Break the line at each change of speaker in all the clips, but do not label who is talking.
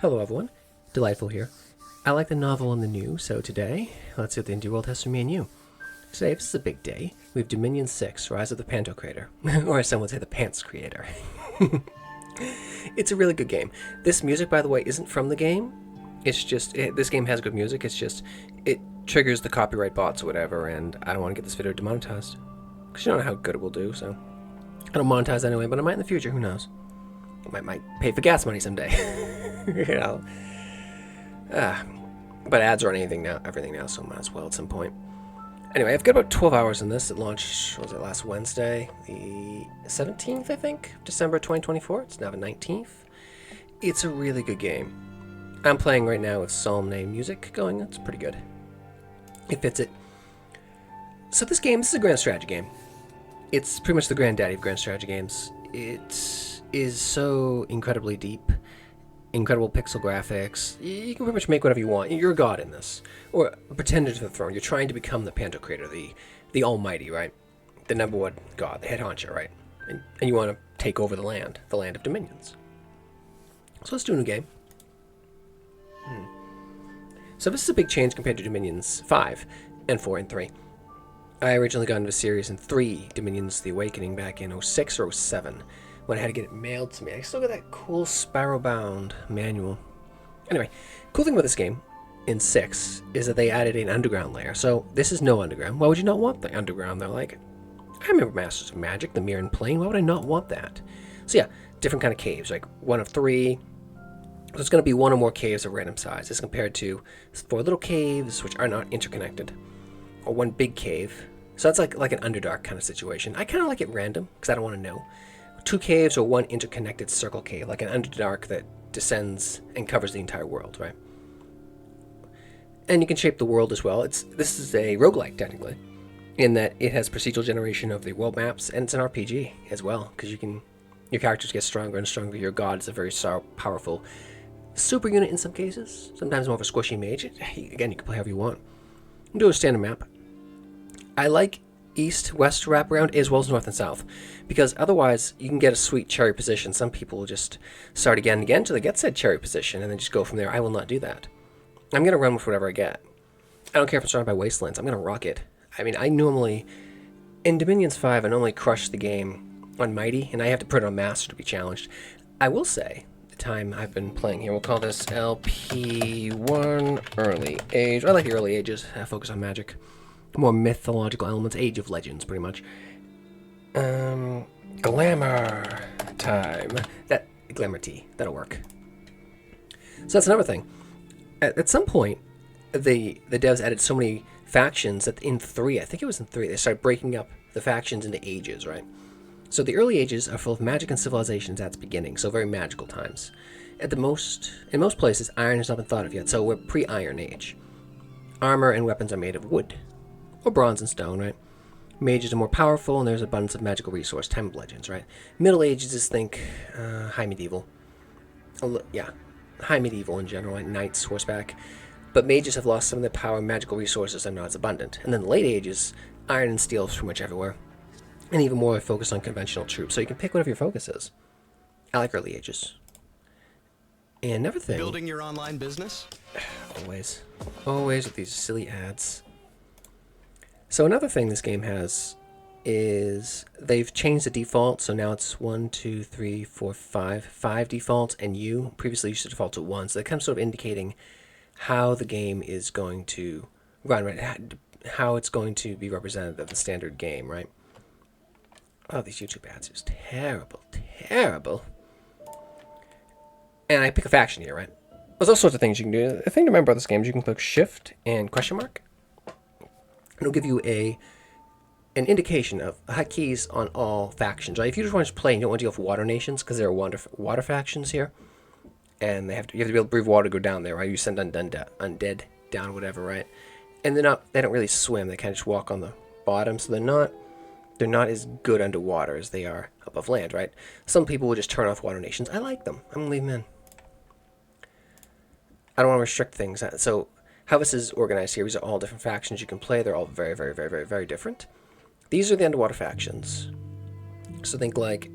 Hello everyone, delightful here. I like the novel and the new, so today, let's see what the indie world has for me and you. Today, this is a big day. We have Dominion 6, Rise of the Pantokrator, or as some would say, the Pants Creator. It's a really good game. This music, by the way, isn't from the game. It's just, this game has good music, it's just, it triggers the copyright bots or whatever, and I don't want to get this video demonetized. Because you don't know how good it will do, so. I don't monetize anyway, but I might in the future, who knows. I might pay for gas money someday. You know. But ads are on everything now, so might as well at some point. Anyway, I've got about 12 hours in this. It launched, what was it, last Wednesday? The 17th, I think? December 2024. It's now the 19th. It's a really good game. I'm playing right now with Psalm music going. It's pretty good. It fits it. So this is a grand strategy game. It's pretty much the granddaddy of grand strategy games. It is so incredibly deep. Incredible pixel graphics. You can pretty much make whatever you want. You're a god in this. Or a pretender to the throne. You're trying to become the Pantokrator, the almighty, right? The number one god, the head honcho, right? And you want to take over the land of dominions. So let's do a new game. So this is a big change compared to Dominions 5 and 4 and 3. I originally got into the series in 3, Dominions The Awakening, back in 06 or 07, when I had to get it mailed to me. I still got that cool spiral-bound manual. Anyway, cool thing about this game, in 6, is that they added an underground layer. So this is no underground. Why would you not want the underground? They're like, I remember Masters of Magic, the Mirren Plane. Why would I not want that? So yeah, different kind of caves, like 1 of 3. So it's going to be 1 or more caves of random size, as compared to 4 little caves, which are not interconnected. Or 1 big cave. So that's like an Underdark kind of situation. I kind of like it random, because I don't want to know. 2 caves or 1 interconnected circle cave, like an Underdark that descends and covers the entire world, right? And you can shape the world as well. This is a roguelike, technically, in that it has procedural generation of the world maps, and it's an RPG as well, because your characters get stronger and stronger. Your god is a very powerful super unit in some cases, sometimes more of a squishy mage. Again, you can play however you want. You can do a standard map. I like east-west wraparound as well as north and south, because otherwise you can get a sweet cherry position. Some people will just start again and again until they get said cherry position and then just go from there. I will not do that. I'm going to run with whatever I get. I don't care if I'm surrounded by wastelands. I'm going to rock it. I mean, I normally, in Dominions 5, I normally crush the game on Mighty, and I have to put it on Master to be challenged. I will say, the time I've been playing here, we'll call this LP1 Early Age. I like the early ages. I focus on magic. More mythological elements, Age of Legends, pretty much. Glamour time. Glamour tea, that'll work. So that's another thing. At some point, the devs added so many factions that in 3, I think it was in 3, they started breaking up the factions into ages, right? So the early ages are full of magic and civilizations at its beginning, so very magical times. In most places, iron has not been thought of yet, so we're pre-Iron Age. Armor and weapons are made of wood. Or bronze and stone, right? Mages are more powerful, and there's abundance of magical resource. Time of Legends, right? Middle Ages is, think, high medieval. Yeah, high medieval in general, like knights, horseback. But mages have lost some of their power and magical resources and not as abundant. And then the late ages, iron and steel is pretty much everywhere. And even more focused on conventional troops, so you can pick whatever your focus is. I like early ages. And another thing...
Building your online business?
Always. Always with these silly ads. So another thing this game has is they've changed the default, so now it's 1, 2, 3, 4, 5 defaults, and you previously used to default to 1, so they're kind of sort of indicating how the game is going to run, right? How it's going to be representative of the standard game, right? Oh, these YouTube ads are just terrible, terrible. And I pick a faction here, right? There's all sorts of things you can do. The thing to remember about this game is you can click Shift and question mark. It'll give you an indication of hotkeys on all factions. Right? If you just want to play and you don't want to deal with water nations, because there are water factions here, and you have to be able to breathe water to go down there, right? You send undead down, whatever, right? And they don't really swim. They kind of just walk on the bottom, so they're not as good underwater as they are above land, right? Some people will just turn off water nations. I like them. I'm gonna leave them in. I don't want to restrict things. So how this is organized here, these are all different factions you can play. They're all very, very, very, very, very different. These are the underwater factions. So think like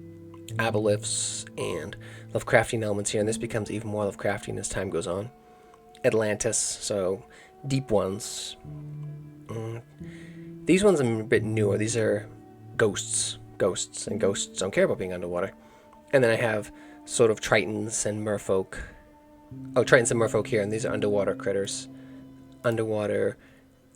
aboliths and Lovecraftian elements here, and this becomes even more Lovecraftian as time goes on. Atlantis, so deep ones. These ones are a bit newer. These are ghosts, and ghosts don't care about being underwater. And then I have sort of Tritons and Merfolk. Oh, Tritons and Merfolk here, and these are underwater critters. Underwater,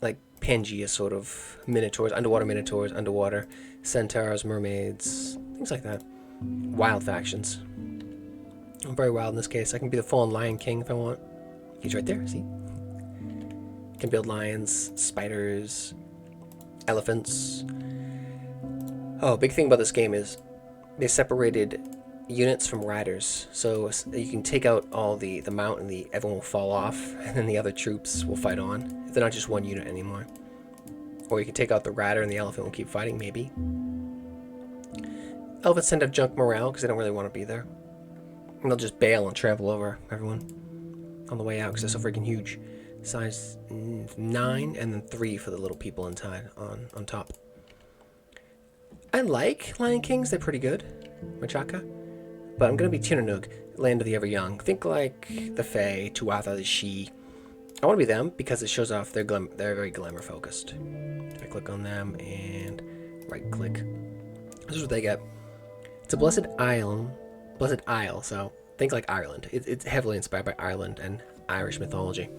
like Pangea sort of minotaurs, underwater centaurs, mermaids, things like that. Wild factions. I'm very wild in this case. I can be the fallen Lion King if I want. He's right there, see? Can build lions, spiders, elephants. Oh, big thing about this game is they separated units from riders. So you can take out all the mount and everyone will fall off, and then the other troops will fight on. They're not just one unit anymore. Or you can take out the rider and the elephant will keep fighting, maybe. Elephants tend to have junk morale because they don't really want to be there. And they'll just bail and trample over everyone on the way out because they're so freaking huge. Size 9 and then 3 for the little people inside on top. I like Lion Kings, they're pretty good. Machaka. But I'm going to be Tínland, Land of the Ever Young. Think like the Fae, Tuatha, the She. I want to be them because it shows off they're very glamour focused. If I click on them and right click, this is what they get. It's a blessed isle, so think like Ireland. It's heavily inspired by Ireland and Irish mythology.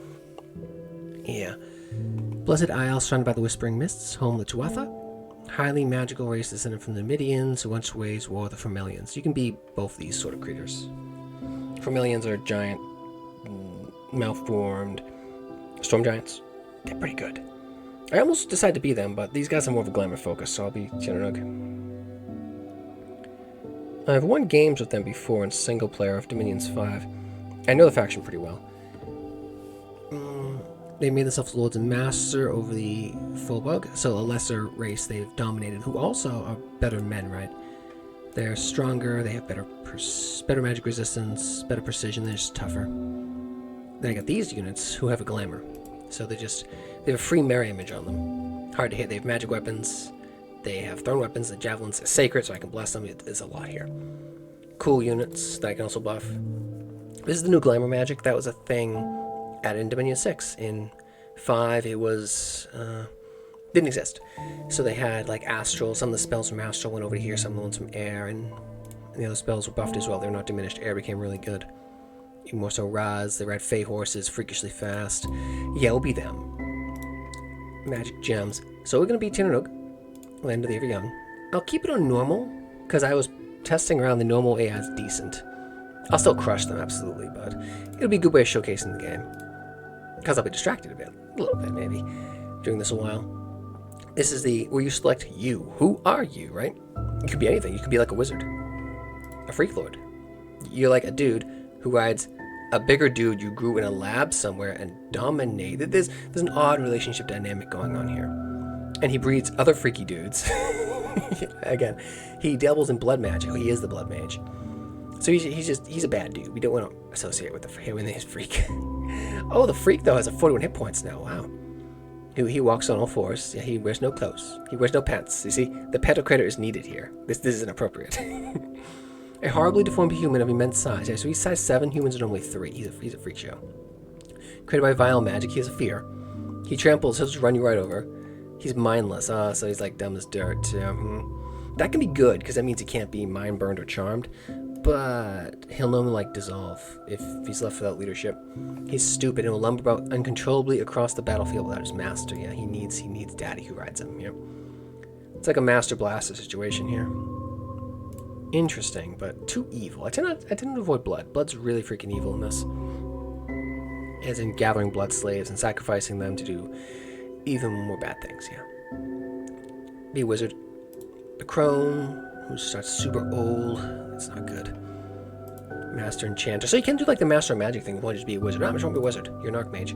Yeah. Blessed Isle, surrounded by the Whispering Mists, home of the Tuatha. Highly magical race descended from the Midians, who once waged war with the Vermilions. You can be both these sort of creatures. Vermilions are giant, malformed storm giants. They're pretty good. I almost decided to be them, but these guys are more of a glamour focus, so I'll be Tínland. I've won games with them before in single player of Dominions 5. I know the faction pretty well. They made themselves lords and master over the Fulbug, so a lesser race they've dominated, who also are better men, right? They're stronger, they have better magic resistance, better precision, they're just tougher. Then I got these units who have a glamour. So they have a free mirror image on them. Hard to hit, they have magic weapons, they have thrown weapons, the javelins are sacred, so I can bless them. There's a lot here. Cool units that I can also buff. This is the new glamour magic. That was a thing added in Dominion 6. In 5, it was, didn't exist. So they had, like, Astral. Some of the spells from Astral went over to here, some of the ones from Air, and the other spells were buffed as well. They were not diminished. Air became really good. Even more so Raz. They ride Fey horses, freakishly fast. Yeah, we'll be them. Magic gems. So we're going to be Tínland, Land of the Ever Young. I'll keep it on normal, because I was testing around the normal AI is decent. I'll still crush them, absolutely, but it'll be a good way of showcasing the game. Because I'll be distracted a little bit maybe, doing this a while. This is where you select you. Who are you, right? You could be anything. You could be like a wizard. A freak lord. You're like a dude who rides a bigger dude you grew in a lab somewhere and dominated. There's an odd relationship dynamic going on here. And he breeds other freaky dudes. Again, he dabbles in blood magic. He is the blood mage. So he's a bad dude. We don't want to associate with his freak. Oh, the freak though has 41 hit points now. Wow. He walks on all fours. Yeah, he wears no clothes. He wears no pants. You see, the Pantokrator is needed here. This is inappropriate. A horribly deformed human of immense size. Yeah, so he's size 7. Humans are normally 3. He's a freak show. Created by vile magic. He has a fear. He tramples. He'll just run you right over. He's mindless. So he's like dumb as dirt. That can be good because that means he can't be mind burned or charmed. But he'll normally like dissolve if he's left without leadership. He's stupid and will lumber about uncontrollably across the battlefield without his master. Yeah, he needs daddy who rides him. Yeah, it's like a master blaster situation here. Interesting, but too evil. I tend to avoid blood. Blood's really freaking evil in this, as in gathering blood slaves and sacrificing them to do even more bad things. Yeah, be a wizard. The crone, who starts super old. It's not good. Master Enchanter. So you can do like the Master of Magic thing. You want to just be a wizard. No, I just want to be a wizard. You're an Archmage.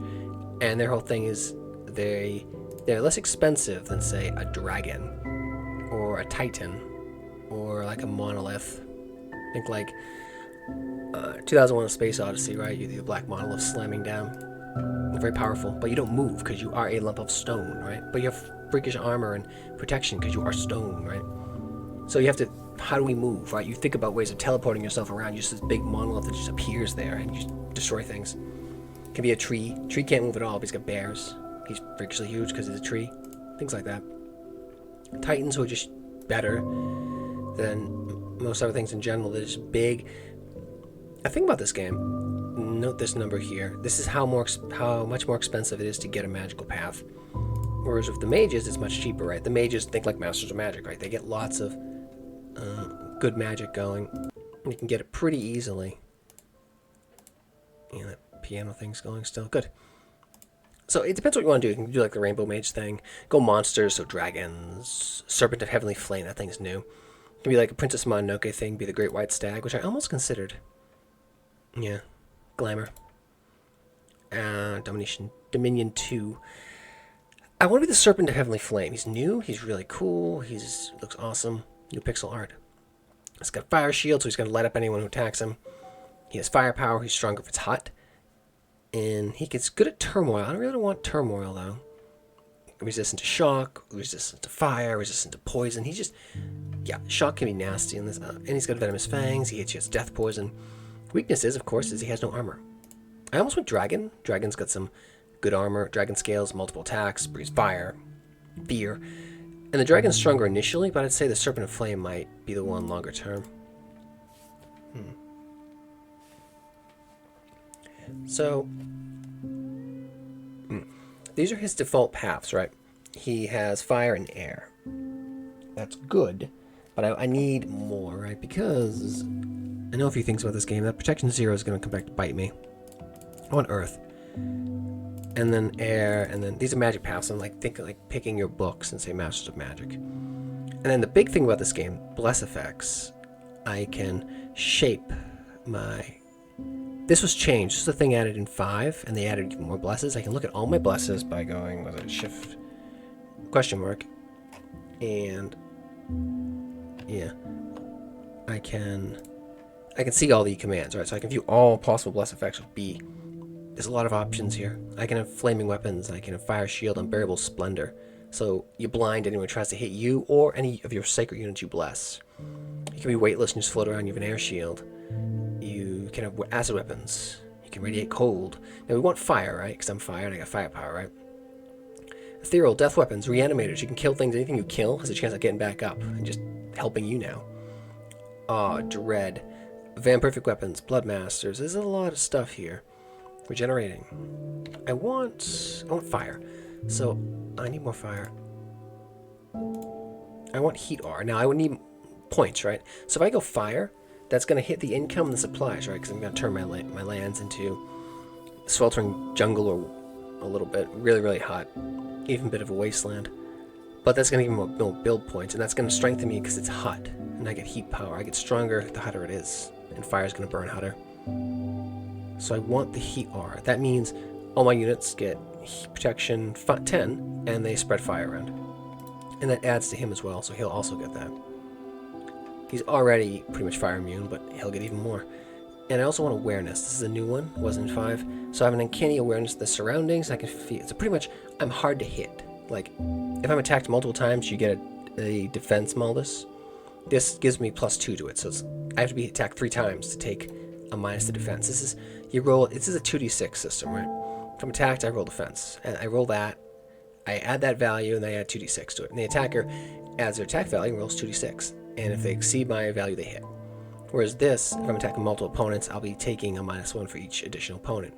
And their whole thing is they're less expensive than, say, a dragon or a titan or like a monolith. Think like 2001: A Space Odyssey, right? You the black monolith slamming down. They're very powerful, but you don't move because you are a lump of stone, right? But you have freakish armor and protection because you are stone, right? So you have to how do we move, right? You think about ways of teleporting yourself around. Just this big monolith that just appears there and you destroy things. It can be a tree. Tree can't move at all, but he's got bears. He's freakishly huge because he's a tree. Things like that. Titans who are just better than most other things in general. They're just big. I think about this game. Note this number here. This is how much more expensive it is to get a magical path. Whereas with the mages, it's much cheaper, right? The mages think like masters of magic, right? They get lots of good magic going. You can get it pretty easily. Yeah, that piano thing's going still. Good. So it depends what you want to do. You can do like the Rainbow Mage thing. Go monsters, so dragons, Serpent of Heavenly Flame, that thing's new. It can be like a Princess Mononoke thing, be the Great White Stag, which I almost considered. Yeah. Glamour. Dominion 2. I want to be the Serpent of Heavenly Flame. He's new, he's really cool, looks awesome. New pixel art. He's got fire shield, so he's going to light up anyone who attacks him. He has firepower, he's stronger if it's hot. And he gets good at turmoil. I don't really want turmoil, though. Resistant to shock, resistant to fire, resistant to poison. He's just... Yeah, shock can be nasty in this. And he's got venomous fangs. He hits you with death poison. Weaknesses, of course, is he has no armor. I almost went dragon. Dragon's got some good armor. Dragon scales, multiple attacks, breathes fire, fear. And the dragon's stronger initially, but I'd say the Serpent of Flame might be the one longer term. So, these are his default paths, right? He has fire and air. That's good, but I need more, right? Because I know a few things about this game. That protection 0 is going to come back to bite me. I want earth. And then air, and then these are magic paths. I'm like thinking like picking your books and say Masters of Magic. And then the big thing about this game, bless effects. I can shape my... This was changed. This is a thing added in 5, and they added even more blesses. I can look at all my blesses by going, was it shift question mark, and yeah, I can see all the commands, right? So I can view all possible bless effects with B. There's a lot of options here. I can have flaming weapons. I can have fire shield, unbearable splendor. So you blind anyone who tries to hit you or any of your sacred units you bless. You can be weightless and just float around. You have an air shield. You can have acid weapons. You can radiate cold. Now we want fire, right? Because I'm fire and I got firepower, right? Ethereal, death weapons, reanimators. You can kill things. Anything you kill has a chance of getting back up and just helping you now. Dread. Vampirific weapons, blood masters. There's a lot of stuff here. Regenerating. I want fire. So I need more fire. I want heat R. Now I would need points, right? So if I go fire, that's going to hit the income and the supplies, right? Because I'm going to turn my lands into sweltering jungle or a little bit, really, really hot, even a bit of a wasteland. But that's going to give me more build points, and that's going to strengthen me because it's hot, and I get heat power. I get stronger the hotter it is, and fire is going to burn hotter. So I want the heat R. That means all my units get heat protection 10, and they spread fire around. And that adds to him as well, so he'll also get that. He's already pretty much fire immune, but he'll get even more. And I also want awareness. This is a new one. It wasn't in 5. So I have an uncanny awareness of the surroundings. I can feel... So pretty much, I'm hard to hit. Like, if I'm attacked multiple times, you get a defense malus. This gives me +2 to it. So I have to be attacked 3 times to take a minus to defense. This is a 2d6 system, right? If I'm attacked, I roll defense. And I roll that. I add that value, and I add 2d6 to it. And the attacker adds their attack value and rolls 2d6. And if they exceed my value, they hit. Whereas this, if I'm attacking multiple opponents, I'll be taking a -1 for each additional opponent.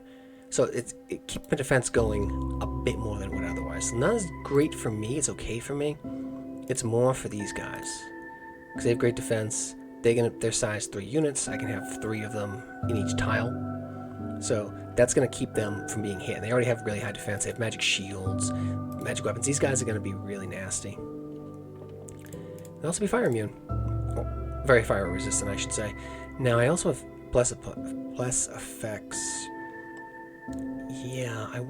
So it keeps my defense going a bit more than it would otherwise. Not as great for me, it's okay for me. It's more for these guys. Because they have great defense. They're size 3 units. I can have 3 of them in each tile. So that's going to keep them from being hit. They already have really high defense. They have magic shields, magic weapons. These guys are going to be really nasty. They'll also be fire immune. Well, very fire resistant, I should say. Now, I also have bless effects. Yeah, I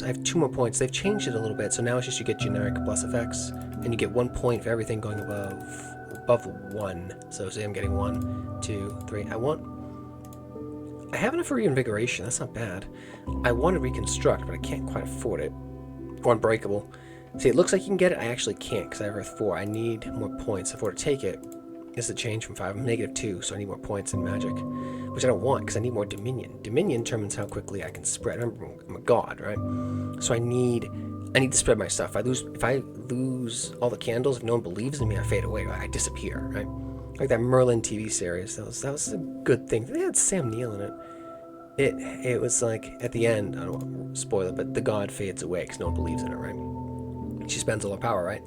have 2 more points. They've changed it a little bit, so now it's just you get generic bless effects, and you get 1 point for everything going above 1. So say I'm getting 1, 2, 3. I have enough for reinvigoration. That's not bad. I want to reconstruct, but I can't quite afford it. Or unbreakable. See, it looks like you can get it. I actually can't because I have Earth 4. I need more points. If I were to take it, This is a change from 5. I'm -2, so I need more points in magic. Which I don't want, because I need more dominion. Dominion determines how quickly I can spread. Remember, I'm a god, right? So I need to spread my stuff. If I lose all the candles, if no one believes in me, I fade away. I disappear, right? Like that Merlin TV series. That was a good thing. They had Sam Neill in it. It was like, at the end, I don't want to spoil it, but the god fades away because no one believes in it, right? She spends all her power, right?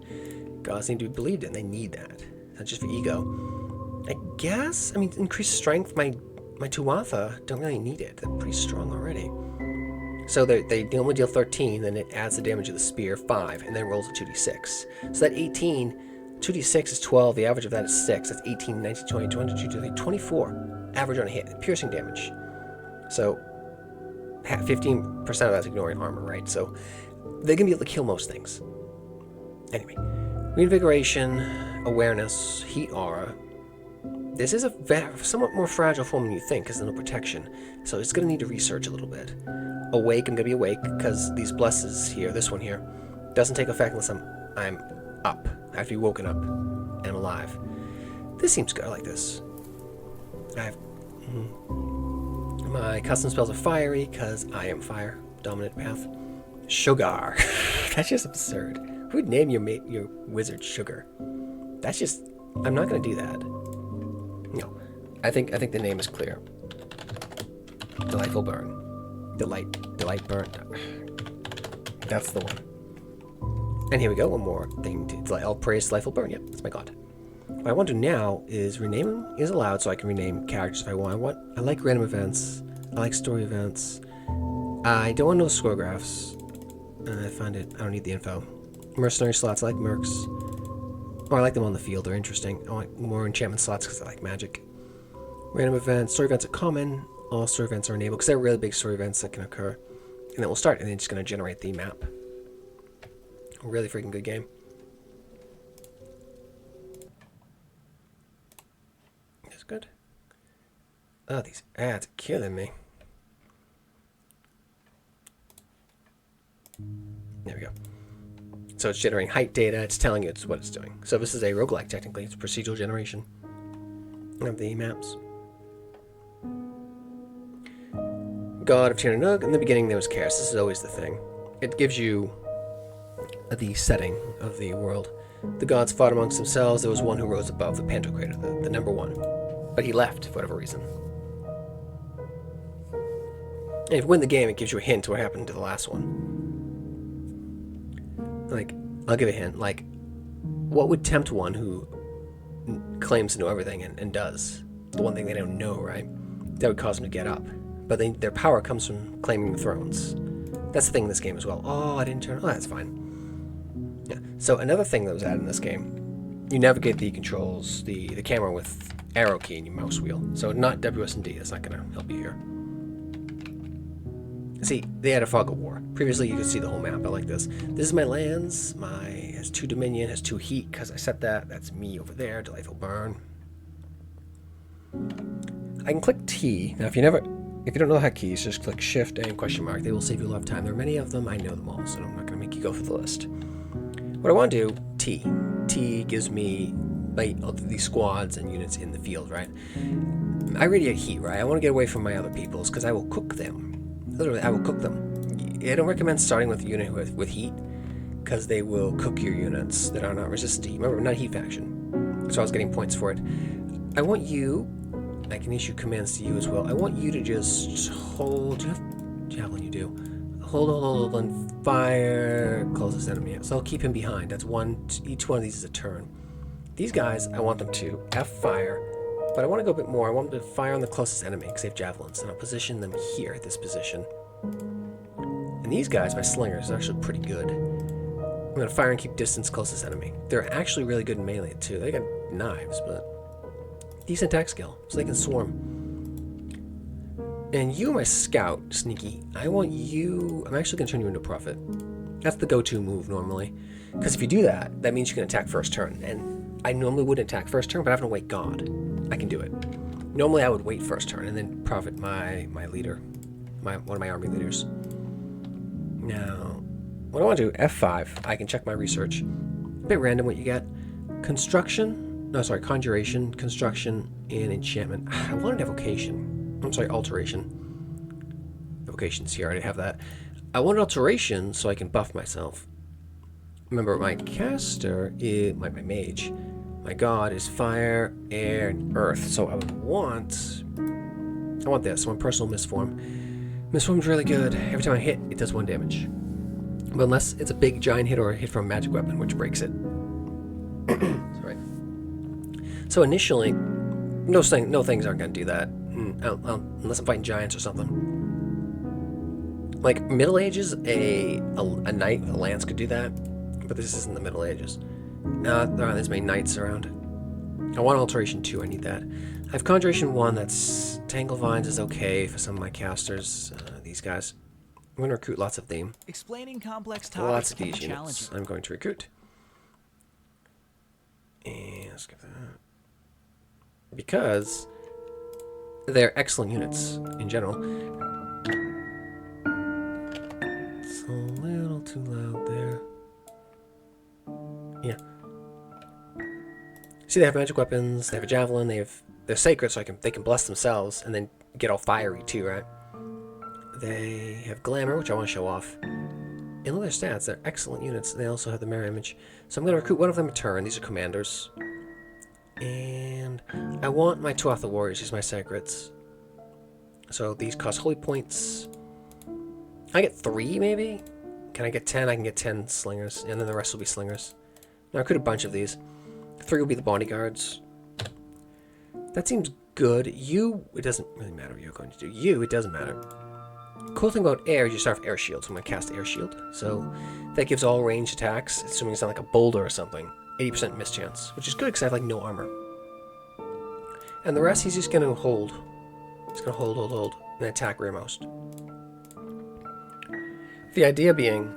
Gods need to be believed in. They need that. Not just for ego. I guess, increased strength, my Tuatha don't really need it. They're pretty strong already. So they only deal 13, then it adds the damage of the spear, 5, and then rolls a 2d6. So that 18, 2d6 is 12, the average of that is 6. That's 18, 19, 20, 22, 24. Average on a hit, piercing damage. So 15% of that's ignoring armor, right? So they're going to be able to kill most things. Anyway, reinvigoration, awareness, heat aura. This is a somewhat more fragile form than you think because there's no protection. So it's going to need to research a little bit. Awake, I'm going to be awake because these blesses here, this one here, doesn't take effect unless I'm up. I have to be woken up and I'm alive. This seems good. I like this. I have... My custom spells are fiery because I am fire. Dominant path. Sugar. That's just absurd. Who would name your wizard Sugar? That's just... I'm not going to do that. No. I think the name is clear. Delightful burn. Delight burn. That's the one. And here we go. One more thing. I'll praise Delightful burn. Yep, that's my god. What I want to do now is rename them is allowed, so I can rename characters if I want. I like random events. I like story events. I don't want no scoregraphs. I find it. I don't need the info. Mercenary slots. I like mercs. Oh, I like them on the field. They're interesting. I want more enchantment slots because I like magic. Random events. Story events are common. All story events are enabled because they're really big story events that can occur. And then we'll start, and then it's going to generate the map. Really freaking good game. That's good. Oh, these ads are killing me. There we go. So it's generating height data. It's telling you it's what it's doing. So this is a roguelike, technically. It's procedural generation of the maps. God of Tínland. In the beginning, there was chaos. This is always the thing. It gives you the setting of the world. The gods fought amongst themselves. There was one who rose above, the Pantokrator, the number one. But he left for whatever reason. And if you win the game, it gives you a hint to what happened to the last one. Like, I'll give a hint. Like, what would tempt one who claims to know everything and does? The one thing they don't know, right? That would cause them to get up. But their power comes from claiming the thrones. That's the thing in this game as well. Oh, I didn't turn... Oh, that's fine. Yeah. So another thing that was added in this game, you navigate the controls, the camera with arrow key and your mouse wheel. So not WSD. That's not going to help you here. See, they had a fog of war. Previously, you could see the whole map. I like this. This is my lands. Has 2 dominion, has 2 heat because I set that. That's me over there. Delightful burn. I can click T. Now, if you don't know how keys, just click Shift and question mark. They will save you a lot of time. There are many of them. I know them all, so I'm not going to make you go through the list. What I want to do, T. T gives me these squads and units in the field, right? I radiate heat, right? I want to get away from my other peoples because I will cook them. Literally, I will cook them. I don't recommend starting with a unit with heat because they will cook your units that are not resistant to heat. Remember, we're not a heat faction, so I was getting points for it. I want you... I can issue commands to you as well. I want you to just hold... Do you have javelin? You do. Hold on. Fire closest enemy. So I'll keep him behind. That's one. Each one of these is a turn. These guys, I want them to F fire, but I want to go a bit more. I want them to fire on the closest enemy because they have javelins, and I'll position them here at this position. And these guys, my slingers, are actually pretty good. I'm going to fire and keep distance closest enemy. They're actually really good in melee too. They got knives, but decent attack skill, so they can swarm. And you, my scout, sneaky, I want you... I'm actually going to turn you into a prophet. That's the go-to move normally. Because if you do that, that means you can attack first turn. And I normally wouldn't attack first turn, but I have to wait God. I can do it. Normally I would wait first turn and then prophet my leader. One of my army leaders. Now, what I want to do, F5, I can check my research. A bit random what you get. Construction, No, sorry, conjuration, construction, and enchantment. I wanted evocation. I'm sorry, alteration. Evocation's here, I already have that. I wanted alteration so I can buff myself. Remember, my caster is my mage. My god is fire, air, and earth. So I want this. One personal misform. Misform's really good. Every time I hit, it does 1 damage. But unless it's a big giant hit or a hit from a magic weapon, which breaks it. Sorry. So initially, no things aren't going to do that. Unless I'm fighting giants or something. Like, Middle Ages, a knight with a lance could do that. But this isn't the Middle Ages. There aren't as many knights around. I want alteration 2, I need that. I have conjuration 1, that's Tangle Vines is okay for some of my casters, these guys. I'm going to recruit lots of them.
Explaining complex topics
Lots of
can be
these units
challenging.
I'm going to recruit. And let's get that. Because they're excellent units in general. It's a little too loud there. Yeah. See, they have magic weapons, they have a javelin, they're sacred, so they can bless themselves and then get all fiery too, right? They have glamour, which I want to show off. And look at their stats, they're excellent units. They also have the mirror image. So I'm going to recruit one of them a turn. These are commanders. And I want my Tuatha warriors, these are my sacreds. So these cost holy points. I get 3 maybe? Can I get 10? I can get 10 slingers, and then the rest will be slingers. Now I recruit a bunch of these. 3 will be the bodyguards. That seems good. It doesn't really matter what you're going to do. It doesn't matter. Cool thing about air is you start with air shield, so I'm going to cast air shield. So that gives all ranged attacks, assuming it's not like a boulder or something, 80% miss chance, which is good because I have like no armor. And the rest he's just going to hold. He's going to hold, and attack rearmost. The idea being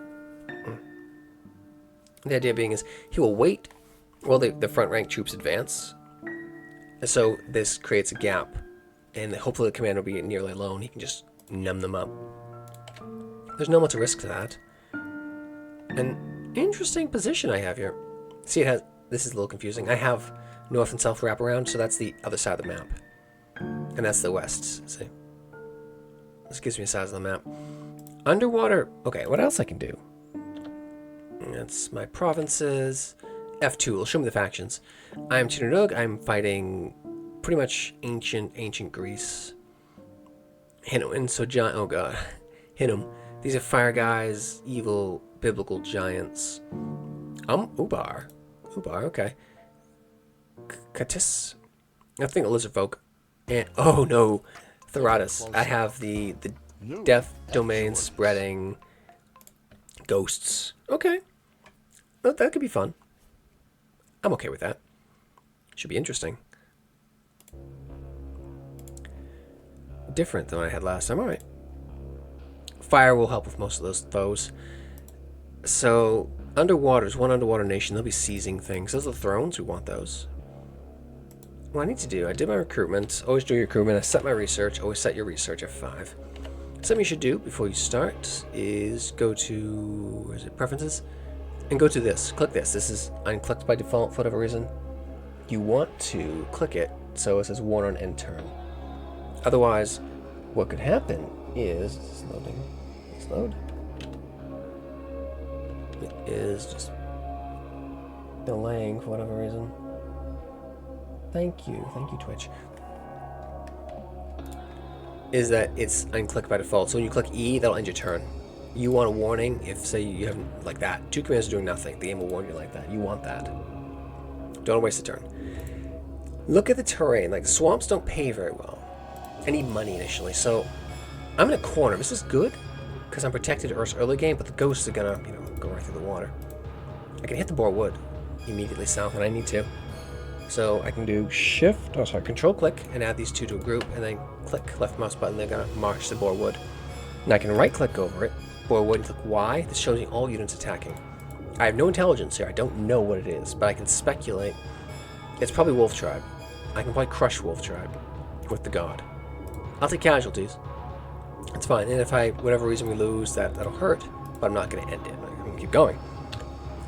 is he will wait while the front rank troops advance. So this creates a gap, and hopefully the commander will be nearly alone. He can just numb them up. There's not much risk to that. An interesting position I have here. See, this is a little confusing. I have north and south wraparound, so that's the other side of the map. And that's the west, see. This gives me a size of the map. Underwater, okay, what else I can do? That's my provinces. F2 will show me the factions. I'm Tínland. I'm fighting pretty much ancient Greece. Hinnom, so giant. Oh god, Hinnom. These are fire guys, evil biblical giants. Ubar, okay. Katis, I think a lizard folk. And oh no, Theratus. I have the death domain spreading ghosts. Okay, well, that could be fun. I'm okay with that. Should be interesting. Different than what I had last time. Alright. Fire will help with most of those foes. So, underwater's one underwater nation. They'll be seizing things. Those are the thrones. We want those. What I need to do, I did my recruitment. Always do your recruitment. I set my research. Always set your research at 5. Something you should do before you start is go to, where is it, preferences? And go to this. Click this. This is unclicked by default for whatever reason. You want to click it so it says warn on end turn. Otherwise, what could happen is, it's loading, let's load. It is just delaying for whatever reason. Thank you Twitch. Is that it's unclicked by default. So when you click E, that'll end your turn. You want a warning if, say, you haven't, like that. 2 commands are doing nothing. The game will warn you like that. You want that. Don't waste a turn. Look at the terrain. Like, the swamps don't pay very well. I need money initially, so I'm in a corner. This is good because I'm protected early game, but the ghosts are gonna, go right through the water. I can hit the boar wood immediately south when I need to. So I can do control click and add these 2 to a group, and then click left mouse button. They're gonna march to boar wood. And I can right click over it, boar wood, and click Y. This shows me all units attacking. I have no intelligence here. I don't know what it is, but I can speculate. It's probably Wolf Tribe. I can probably crush Wolf Tribe with the god. I'll take casualties. It's fine. And if whatever reason we lose, that'll hurt, but I'm not going to end it. I'm going to keep going.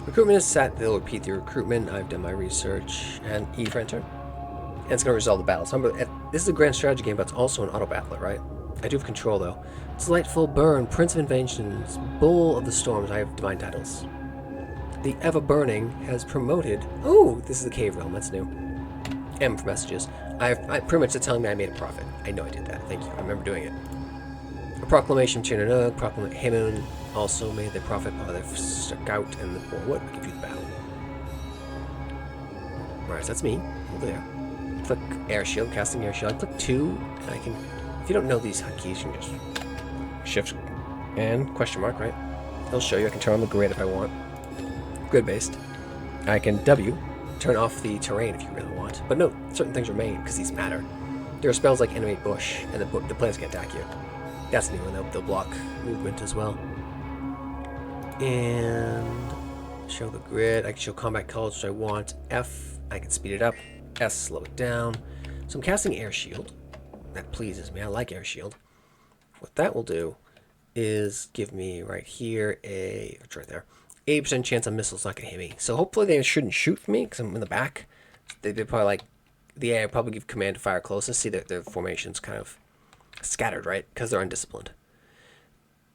Recruitment is set. They'll repeat the recruitment. I've done my research. And E for enter. And it's going to resolve the battle. So this is a grand strategy game, but it's also an auto battler, right? I do have control, though. Delightful Burn, Prince of Inventions, Bull of the Storms. I have divine titles. The Ever Burning has promoted... Oh, this is the Cave Realm. That's new. M for messages. I pretty much, it's telling me I made a profit. I know I did that. Thank you. I remember doing it. A proclamation from Tínland. Proclamation also made the profit by the Scout and the What? I can do the battle. Alright, so that's me. Over there. Click Air Shield, casting Air Shield. I click 2, and I can... If you don't know these hotkeys, you can just shift and question mark, right? It'll show you. I can turn on the grid if I want. Grid-based. I can W, turn off the terrain if you really want. But no, certain things remain, because these matter. There are spells like Animate Bush, and the plants can attack you. That's the new one. They'll block movement as well. And show the grid. I can show combat colors, which I want. F, I can speed it up. S, slow it down. So I'm casting Air Shield. That pleases me. I like Air Shield. What that will do is give me right here it's right there. 80% chance a missile's not going to hit me. So hopefully they shouldn't shoot for me because I'm in the back. They'd probably like the AI probably give command to fire closest. See that their formation's kind of scattered, right? Because they're undisciplined.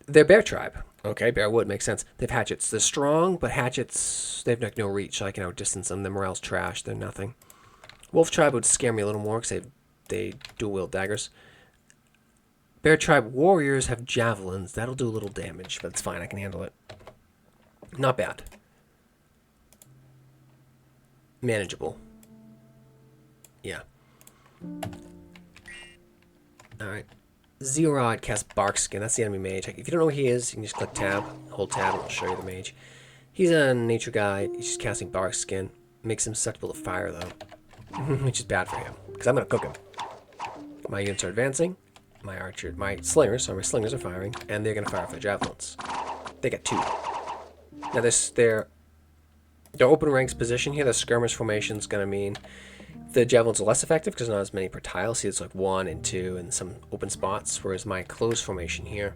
They're Bear Tribe. Okay, Bear Wood makes sense. They have hatchets. They're strong, but hatchets, they have like no reach, so I can outdistance them. Their morale's trash. They're nothing. Wolf Tribe would scare me a little more because they dual wield daggers. Bear Tribe warriors have javelins. That'll do a little damage, but it's fine. I can handle it. Not bad. Manageable. Yeah. Alright. Zeorod casts Barkskin. That's the enemy mage. If you don't know who he is, you can just click tab, hold tab, and it'll show you the mage. He's a nature guy. He's just casting Barkskin. Makes him susceptible to fire, though. Which is bad for him, because I'm going to cook him. My units are advancing. My slingers are firing, and they're going to fire off their javelins. They got 2. Now their open ranks position here, the skirmish formation is going to mean the javelins are less effective because not as many per tile. See, it's like 1 and 2 in some open spots, whereas my closed formation here,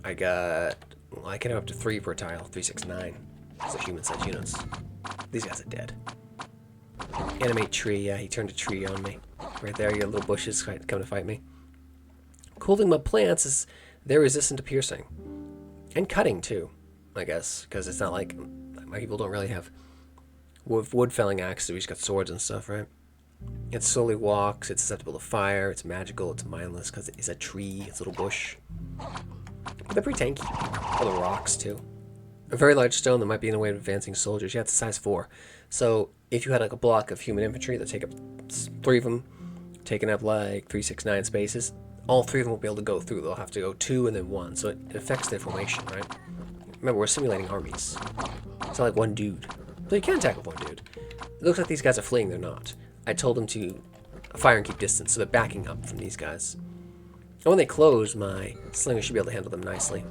I can have up to 3 per tile, 3, 6, 9. These are human-sized units. These guys are dead. Animate tree, yeah, he turned a tree on me. Right there, your little bushes come to fight me. Cool thing about plants is they're resistant to piercing. And cutting, too, I guess. Because it's not like... My people don't really have wood felling axes. We just got swords and stuff, right? It slowly walks. It's susceptible to fire. It's magical. It's mindless because it's a tree. It's a little bush. But they're pretty tanky. Other rocks, too. A very large stone that might be in the way of advancing soldiers. Yeah, it's a size 4. So if you had like a block of human infantry that take up 3 of them, taking up like 3, 6, 9 spaces, all 3 of them will be able to go through. They'll have to go 2 and then 1. So it affects their formation, right? Remember, we're simulating armies. It's not like one dude. So you can attack with one dude. It looks like these guys are fleeing. They're not. I told them to fire and keep distance, so they're backing up from these guys. And when they close, my slinger should be able to handle them nicely.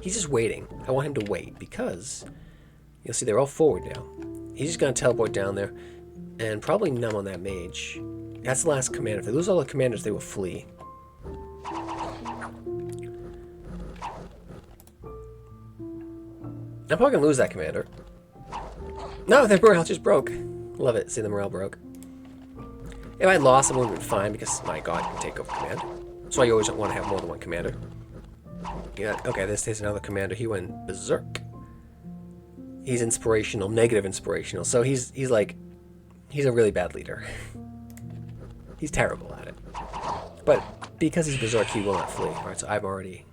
He's just waiting. I want him to wait because you'll see they're all forward now. He's just going to teleport down there and probably numb on that mage. That's the last commander. If they lose all the commanders, they will flee. I'm probably going to lose that commander. No, their morale just broke. Love it. See, the morale broke. If I had lost, it would have been fine because my god can take over command. That's why you always want to have more than one commander. Yeah, okay, this is another commander. He went berserk. He's inspirational, negative inspirational. So he's a really bad leader. He's terrible at it. But because he's berserk, he will not flee. Alright, so I'm already...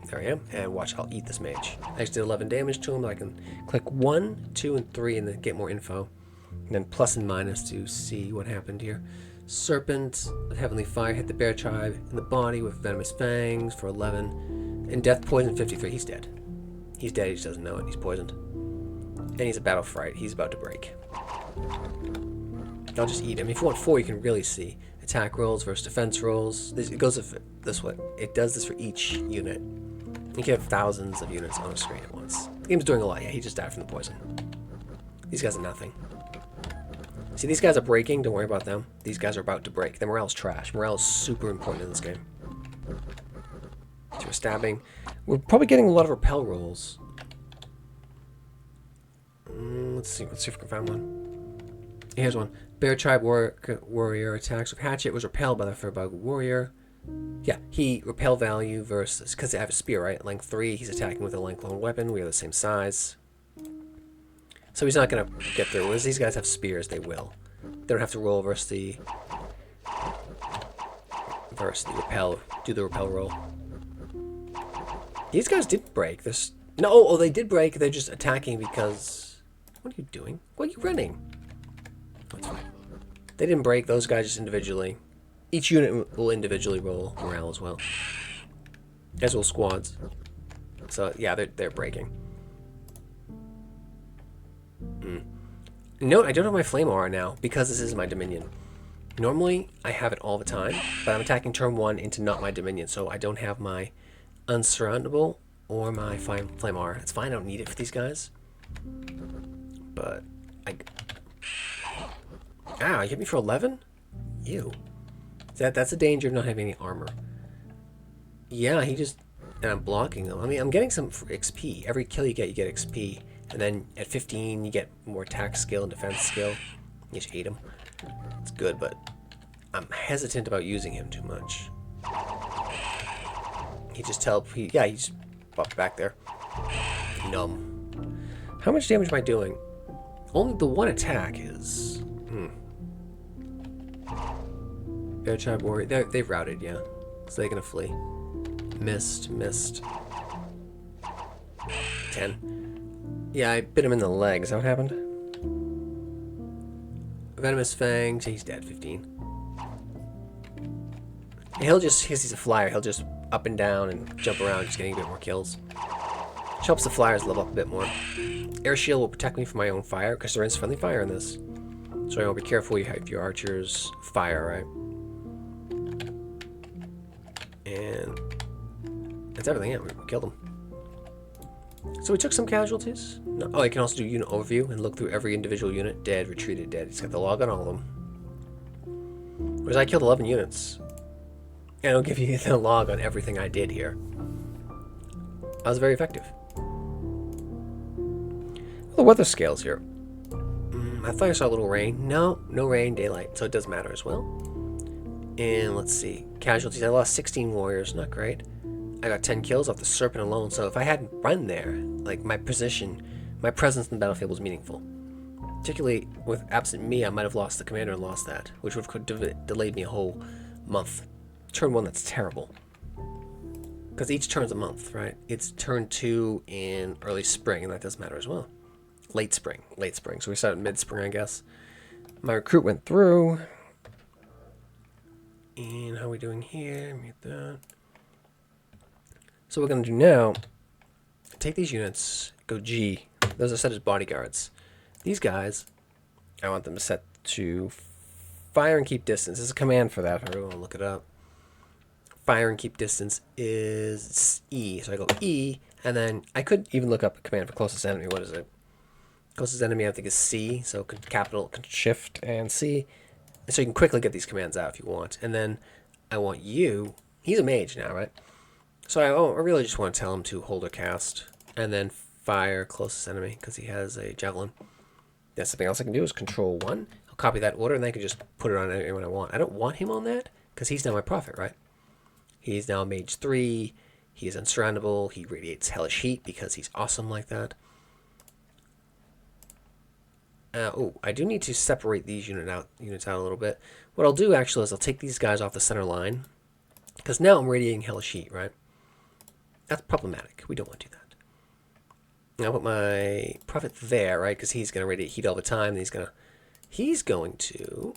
There I am. And watch, I'll eat this mage. I just did 11 damage to him. I can click 1, 2, and 3 and then get more info. And then plus and minus to see what happened here. Serpent, Heavenly Fire hit the Bear Tribe in the body with Venomous Fangs for 11. And Death Poison 53. He's dead. He's dead, he just doesn't know it. He's poisoned. And he's a battle fright. He's about to break. I'll just eat him. If you want 4, you can really see. Attack rolls versus defense rolls. It goes this way. It does this for each unit. You can have thousands of units on a screen at once. The game's doing a lot. Yeah, he just died from the poison. These guys are nothing. See, these guys are breaking. Don't worry about them. These guys are about to break. Their morale's trash. Morale is super important in this game. So we're stabbing. We're probably getting a lot of repel rolls. Let's see if we can find one. Here's one. Bear tribe warrior attacks with hatchet was repelled by the Furbug warrior. Yeah, he repel value versus, because they have a spear, right? Length 3, he's attacking with a length 1 weapon. We are the same size. So he's not going to get through. As these guys have spears, they will. They don't have to roll versus the repel, do the repel roll. These guys did break this. No, oh, they did break. They're just attacking because... What are you doing? Why are you running? That's fine. They didn't break. Those guys just individually. Each unit will individually roll morale as well. As will squads. So, yeah, they're breaking. Note, I don't have my flame aura now because this is my dominion. Normally, I have it all the time, but I'm attacking turn 1 into not my dominion, so I don't have my unsurroundable or my flame aura. It's fine, I don't need it for these guys. But, Ow, you hit me for 11? Ew. That's a danger of not having any armor. Yeah, and I'm blocking them. I mean, I'm getting some XP. Every kill you get XP. And then at 15, you get more attack skill and defense skill. You just hate him. It's good, but I'm hesitant about using him too much. He just he just popped back there. Numb. How much damage am I doing? Only the one attack is... Bear tribe warrior. They've routed, yeah. So they're gonna flee. Missed. 10. Yeah, I bit him in the leg. Is that what happened? Venomous Fang. He's dead. 15. He'll just, because he's a flyer, he'll just up and down and jump around, just getting a bit more kills. Which helps the flyers level up a bit more. Air shield will protect me from my own fire, because there is friendly fire in this. So I'll be careful if your archers fire, right? And that's everything. Yeah, we killed him. So we took some casualties. No. Oh, you can also do unit overview and look through every individual unit. Dead, retreated, dead. It's got the log on all of them. Whereas I killed 11 units. And it'll give you the log on everything I did here. I was very effective. The weather scales here. I thought I saw a little rain. No rain, daylight. So it does matter as well. And let's see. Casualties. I lost 16 warriors. Not great. I got 10 kills off the serpent alone. So if I hadn't run there, like my presence in the battlefield was meaningful. Particularly with absent me, I might have lost the commander and lost that, which would have delayed me a whole month. Turn 1, that's terrible. Because each turn's a month, right? It's turn 2 in early spring, and that does matter as well. Late spring. So we started mid-spring, I guess. My recruit went through. And how are we doing here? Mute that. So what we're going to do now, take these units, go G. Those are set as bodyguards. These guys, I want them to set to fire and keep distance. There's a command for that if I really want to look it up. Fire and keep distance is E. So I go E, and then I could even look up a command for closest enemy. What is it? Closest enemy I think is C. So capital, Shift, and C. And so you can quickly get these commands out if you want. And then I want you. He's a mage now, right? So I really just want to tell him to hold or cast, and then fire closest enemy because he has a javelin. That's something else I can do is Control 1. I'll copy that order, and then I can just put it on anyone I want. I don't want him on that because he's now my prophet, right? He's now Mage 3. He is unsurroundable. He radiates hellish heat because he's awesome like that. I do need to separate these units out a little bit. What I'll do actually is I'll take these guys off the center line because now I'm radiating hellish heat, right? That's problematic. We don't want to do that. I'll put my prophet there, right? Because he's going to radiate heat all the time. And he's going to...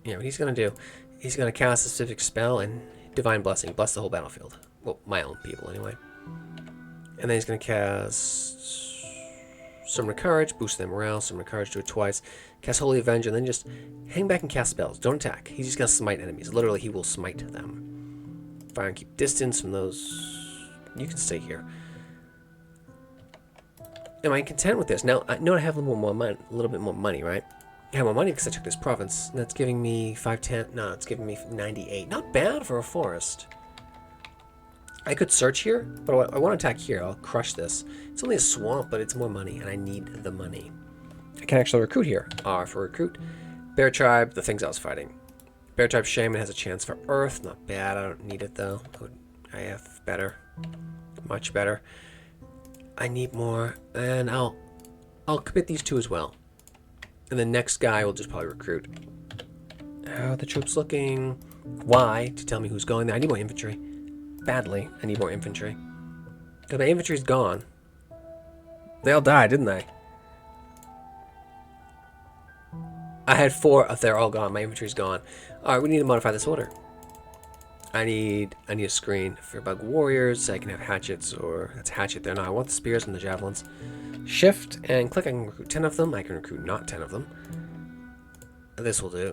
Yeah, what he's going to do, he's going to cast a specific spell and Divine Blessing. Bless the whole battlefield. Well, my own people, anyway. And then he's going to cast Summon Courage, boost their morale. Summon Courage, do it twice. Cast Holy Avenger, and then just hang back and cast spells. Don't attack. He's just going to smite enemies. Literally, he will smite them. Fire and keep distance from those. You can stay here. Am I content with this? Now, I know I have a little bit more money, right? I have more money because I took this province. And that's giving me 510. No, it's giving me 98. Not bad for a forest. I could search here, but I want to attack here. I'll crush this. It's only a swamp, but it's more money, and I need the money. I can actually recruit here. R for recruit. Bear Tribe, the things I was fighting. Bear Tribe Shaman has a chance for Earth. Not bad. I don't need it, though. I have better. Much better. I need more, and I'll commit these two as well. And the next guy will just probably recruit. How are the troops looking? Why? To tell me who's going there. I need more infantry. Badly, I need more infantry. Because my infantry's gone. They all died, didn't they? I had 4 if they're all gone. My infantry's gone. Alright, we need to modify this order. I need a screen for bug warriors so I can have hatchets, or that's hatchet there. No, I want the spears and the javelins. Shift and click. I can recruit 10 of them. I can recruit not 10 of them. This will do.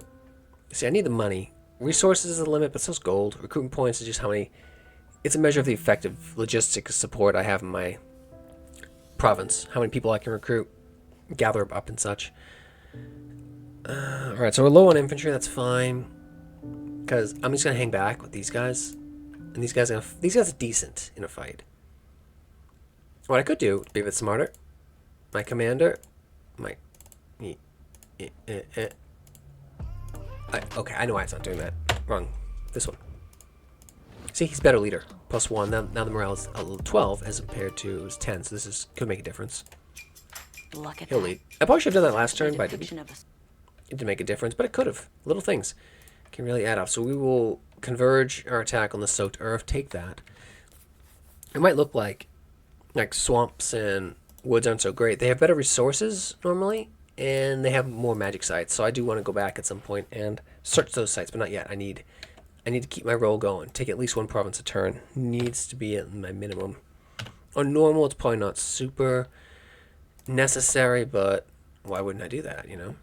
See, I need the money. Resources is the limit, but so's gold. Recruitment points is just how many. It's a measure of the effective logistics support I have in my province. How many people I can recruit, gather up and such. Alright, so we're low on infantry. That's fine. Because I'm just going to hang back with these guys. And these guys are decent in a fight. What I could do, to be a bit smarter, my commander, okay, I know why it's not doing that. Wrong. This one. See, he's better leader. +1. Now the morale is a little 12 as compared to 10, so this could make a difference. He'll lead. I probably should have done that last turn, but I didn't. It didn't make a difference, but it could have. Little things can really add up. So we will converge our attack on the soaked earth. Take that. It might look like swamps and woods aren't so great. They have better resources normally, and they have more magic sites. So I do want to go back at some point and search those sites, but not yet. I need to keep my roll going. Take at least 1 province a turn. Needs to be at my minimum. On normal, it's probably not super necessary, but why wouldn't I do that, you know?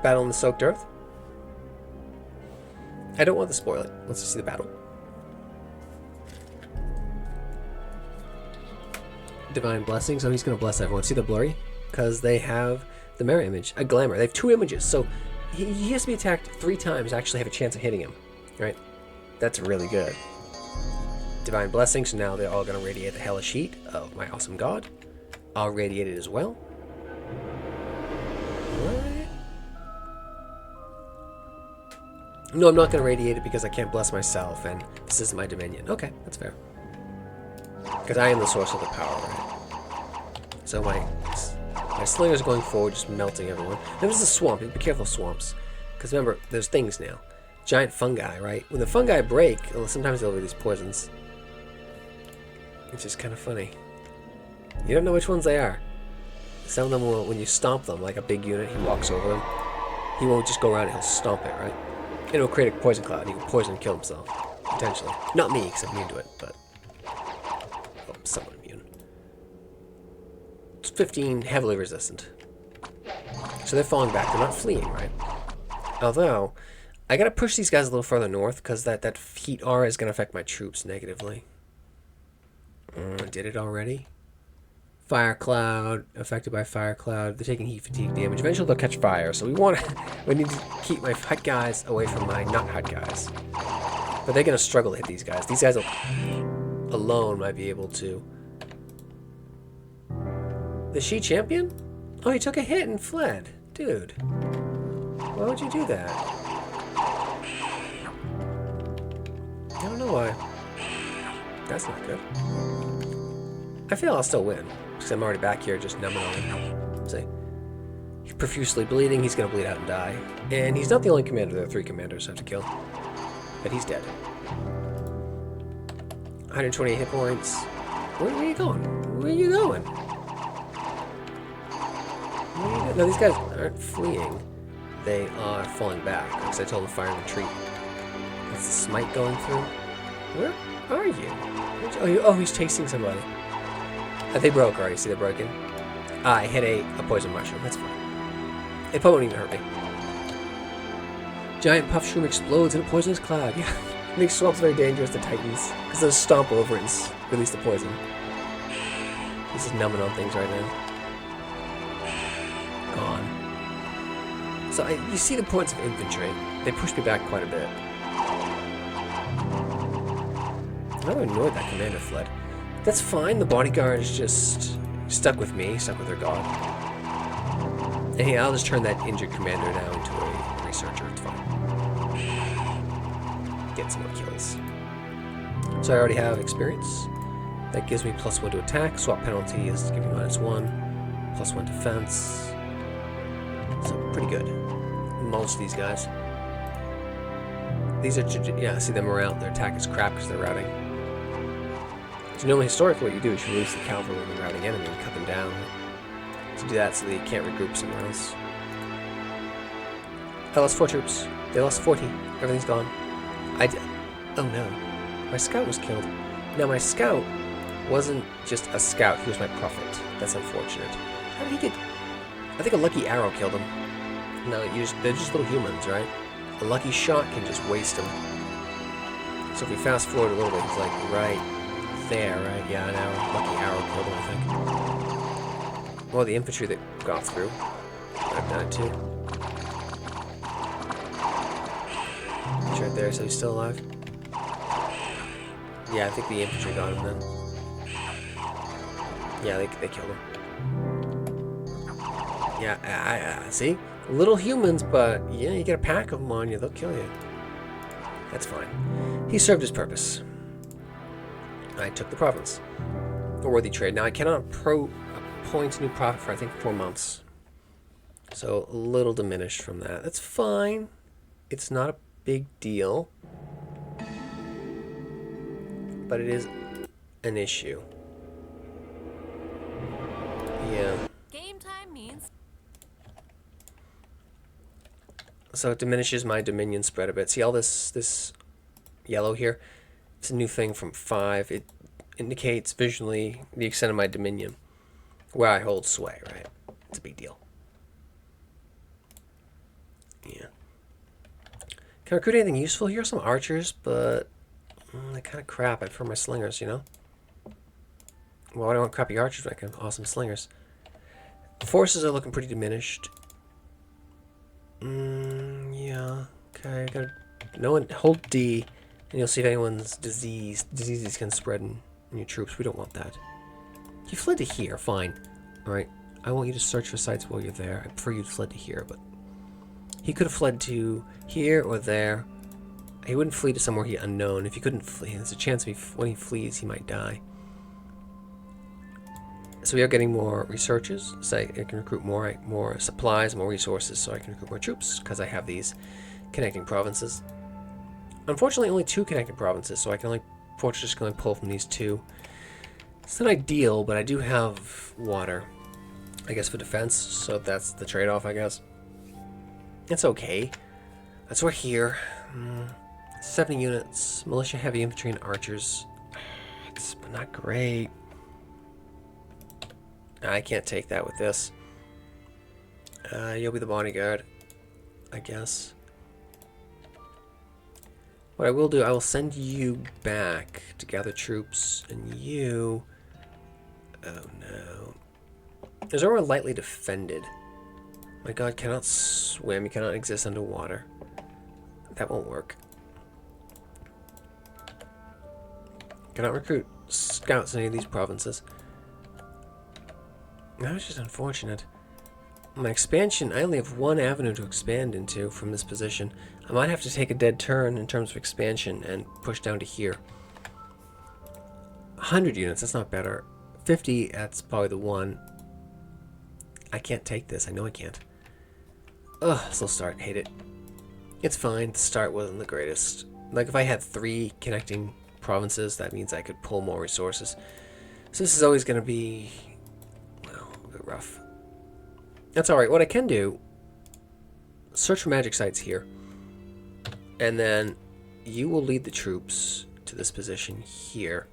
Battle in the soaked earth. I don't want to spoil it. Let's just see the battle. Divine blessing. So he's going to bless everyone. See the blurry? Because they have the mirror image, a glamour. They have 2 images. So he has to be attacked 3 times to actually have a chance of hitting him. Right? That's really good. Divine blessing. So now they're all going to radiate the hellish heat of my awesome god. I'll radiate it as well. What? No, I'm not going to radiate it because I can't bless myself, and this is my dominion. Okay, that's fair. Because I am the source of the power, right? So my slingers going forward, just melting everyone. There's a swamp. Be careful of swamps. Because remember, there's things now. Giant fungi, right? When the fungi break, sometimes they'll be these poisons. It's just kind of funny. You don't know which ones they are. Some of them will, when you stomp them, like a big unit, he walks over them. He won't just go around and he'll stomp it, right? It'll create a poison cloud. He will poison and kill himself. Potentially. Not me, because I'm immune to it, but... Oh, I'm somewhat immune. It's 15, heavily resistant. So they're falling back. They're not fleeing, right? Although, I gotta push these guys a little further north, because that heat aura is gonna affect my troops negatively. Did it already? Fire cloud, affected by fire cloud. They're taking heat fatigue damage. Eventually they'll catch fire, so we need to keep my hut guys away from my not hut guys. But they're gonna struggle to hit these guys. These guys alone might be able to. The she champion? Oh, he took a hit and fled, dude. Why would you do that? I don't know why. That's not good. I feel I'll still win. Because I'm already back here just numbing on him. See? He's profusely bleeding. He's going to bleed out and die. And he's not the only commander. There are 3 commanders I have to kill. But he's dead. 128 hit points. Where are you going? Where are you going? No, these guys aren't fleeing. They are falling back. Because I told them to fire and retreat. That's the smite going through. Where are you? Oh, he's chasing somebody. They broke already. See, they're broken. I hit a poison mushroom. That's fine. It probably won't even hurt me. Giant puff shroom explodes in a poisonous cloud. Yeah, it makes swamps very dangerous to Titans because they'll stomp over it and release the poison. This is numbing on things right now. Gone. So you see the points of infantry. They pushed me back quite a bit. I'm not annoyed that commander fled. That's fine. The bodyguard is just stuck with me, stuck with her god. And hey, I'll just turn that injured commander now into a researcher. It's fine. Get some more kills. So I already have experience. That gives me +1 to attack. Swap penalty is giving me -1. +1 defense. So pretty good. Most of these guys. These are, yeah, see them around. Their attack is crap because they're routing. So normally, historically, what you do is you release the cavalry when the routing enemy and cut them down. To do that so they can't regroup somewhere else. I lost 4 troops. They lost 40. Everything's gone. Oh no. My scout was killed. Now my scout wasn't just a scout, he was my prophet. That's unfortunate. How did he get... I think a lucky arrow killed him. No, they're just little humans, right? A lucky shot can just waste him. So if we fast forward a little bit, he's like right there, right? Yeah, now lucky arrow killed him, I think. Well, the infantry that got through, I've died too. He's right there, so he's still alive. Yeah, I think the infantry got him then. Yeah, they killed him. Yeah, I see? Little humans, but yeah, you get a pack of them on you, they'll kill you. That's fine. He served his purpose. I took the province. A worthy trade. Now, I cannot appoint a new prophet for, I think, 4 months. So, a little diminished from that. That's fine. It's not a big deal. But it is an issue. Yeah.
Game time means.
So it diminishes my dominion spread a bit. See all this yellow here? It's a new thing from 5. It indicates visually the extent of my dominion, where I hold sway, right? It's a big deal. Yeah. Can I recruit anything useful here? Some archers, but they're kind of crap. I prefer my slingers, you know? Well, I don't want crappy archers when I can have awesome slingers. Forces are looking pretty diminished. Yeah. Okay, I gotta... No one... Hold D, and you'll see if anyone's diseases can spread in your troops. We don't want that. You fled to here, fine. Alright. I want you to search for sites while you're there. I prefer you fled to here, but... He could have fled to here or there. He wouldn't flee to somewhere unknown. If he couldn't flee, there's a chance when he flees, he might die. So we are getting more researchers, so I can recruit more supplies, more resources, so I can recruit more troops, because I have these connecting provinces. Unfortunately, only 2 connecting provinces, so I can fortunately can only pull from these 2. It's not ideal, but I do have water, I guess, for defense, so that's the trade-off, I guess. It's okay. That's we're here. 70 units, militia, heavy infantry, and archers. It's not great. I can't take that with this. You'll be the bodyguard, I guess. What I will do, I will send you back to gather troops, and you... Oh no. There's nowhere lightly defended. My god cannot swim, he cannot exist underwater. That won't work. Cannot recruit scouts in any of these provinces. That was just unfortunate. My expansion, I only have 1 avenue to expand into from this position. I might have to take a dead turn in terms of expansion and push down to here. 100 units, that's not better. 50, that's probably the one. I can't take this, I know I can't. Ugh, slow start, hate it. It's fine, the start wasn't the greatest. Like if I had 3 connecting provinces, that means I could pull more resources. So this is always going to be... rough. That's alright. What I can do, search for magic sites here, and then you will lead the troops to this position here.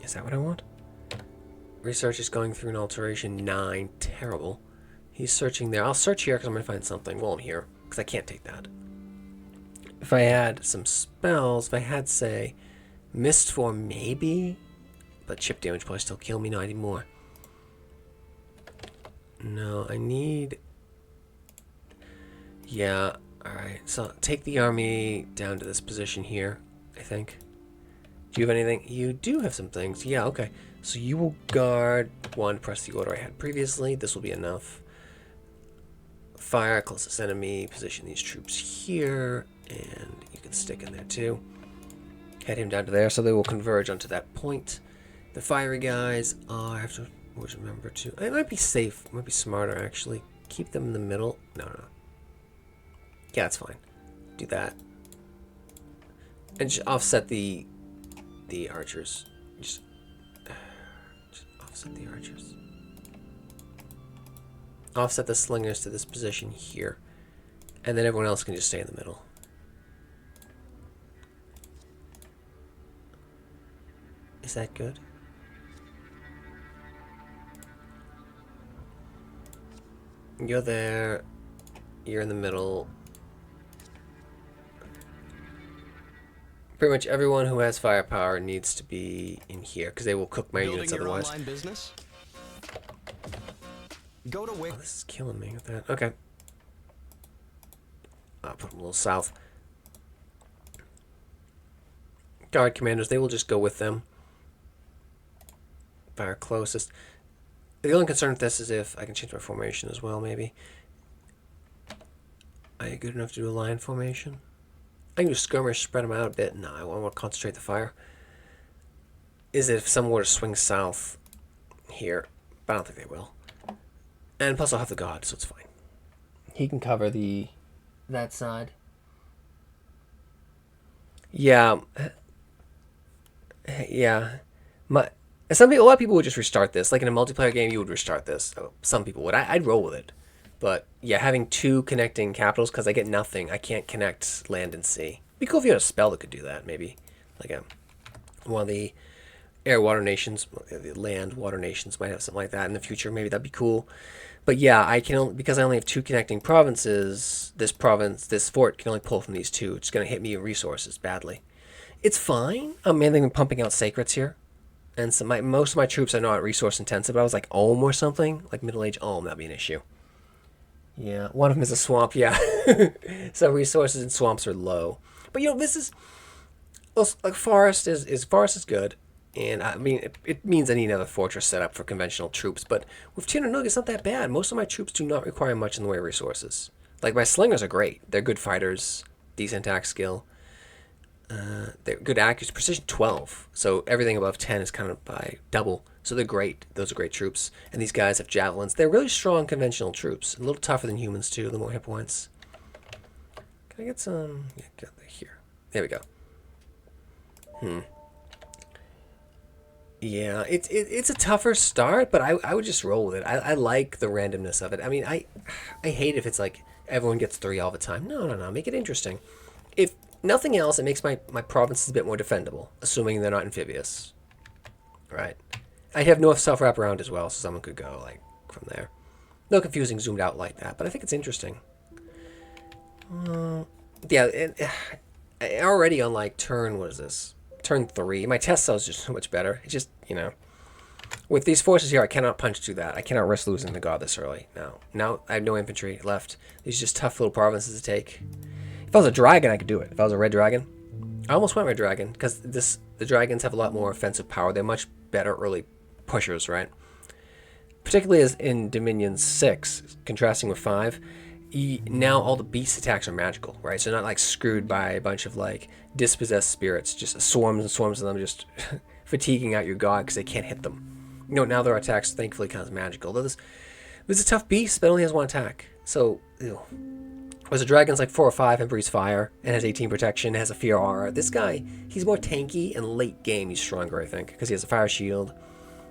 Is that what I want? Research is going through an alteration 9. Terrible. He's searching there. I'll search here because I'm going to find something while I'm here, because I can't take that. If I had some spells, if I had, say, Mist Form, maybe... But chip damage probably still kill me, not anymore. No, I need... Yeah, alright. So take the army down to this position here, I think. Do you have anything? You do have some things. Yeah, okay. So you will guard 1, press the order I had previously. This will be enough. Fire, closest enemy. Position these troops here. And you can stick in there too. Head him down to there, so they will converge onto that point. The fiery guys, I have to always remember to... It might be safe. It might be smarter, actually. Keep them in the middle. No. Yeah, that's fine. Do that. And just offset the archers. Just offset the archers. Offset the slingers to this position here. And then everyone else can just stay in the middle. Is that good? You're there. You're in the middle. Pretty much everyone who has firepower needs to be in here because they will cook my units otherwise.
Online business? Go to Wick.
Oh, this is killing me with that. Okay. I'll put them a little south. Guard commanders, they will just go with them. Fire closest. The only concern with this is if I can change my formation as well, maybe. Are you good enough to do a line formation? I can do skirmish, spread them out a bit. No, I want to concentrate the fire. Is it if someone were to swing south here? But I don't think they will. And plus I'll have the god, so it's fine. He can cover that side. Yeah. Yeah. A lot of people would just restart this. Like in a multiplayer game, you would restart this. Some people would. I'd roll with it. But yeah, having 2 connecting capitals, because I get nothing. I can't connect land and sea. It'd be cool if you had a spell that could do that, maybe. Like one of the air water nations, the land water nations might have something like that in the future. Maybe that'd be cool. But yeah, because I only have 2 connecting provinces, this fort can only pull from these 2. It's going to hit me in resources badly. It's fine. I'm mainly pumping out sacreds here. And so most of my troops are not resource intensive. I was like Ohm or something, like middle-age Ohm, that'd be an issue. Yeah, one of them is a swamp, yeah. So resources in swamps are low. But this is like forest is good. And I mean it means I need another fortress set up for conventional troops, but with Tínland it's not that bad. Most of my troops do not require much in the way of resources. Like my slingers are great. They're good fighters, decent attack skill. They're good accuracy, precision 12. So everything above 10 is kind of by double. So they're great. Those are great troops. And these guys have javelins. They're really strong conventional troops. A little tougher than humans too, the more hit points. Can I get some? Yeah, get here. There we go. Yeah, it's a tougher start, but I would just roll with it. I like the randomness of it. I mean, I hate if it's like everyone gets 3 all the time. No. Make it interesting. If nothing else, it makes my provinces a bit more defendable, assuming they're not amphibious. Right. I have north south wraparound as well, so someone could go like from there. No confusing zoomed out like that, but I think it's interesting. Yeah, already on like turn, what is this? Turn 3. My test cell is just so much better. It's just, with these forces here, I cannot punch through that. I cannot risk losing the god this early. No. Now I have no infantry left. These are just tough little provinces to take. If I was a dragon, I could do it. If I was a red dragon, I almost went red dragon because the dragons have a lot more offensive power. They're much better early pushers, right? Particularly as in Dominion 6, contrasting with 5, now all the beast attacks are magical, right? So not like screwed by a bunch of like dispossessed spirits, just swarms and swarms of them just fatiguing out your god because they can't hit them. Now their attacks thankfully kind of magical. Though this is a tough beast, but only has 1 attack. So, whereas a dragon's like 4 or 5 and breathes fire and has 18 protection, has a fear aura. This guy, he's more tanky and late game he's stronger, I think, because he has a fire shield.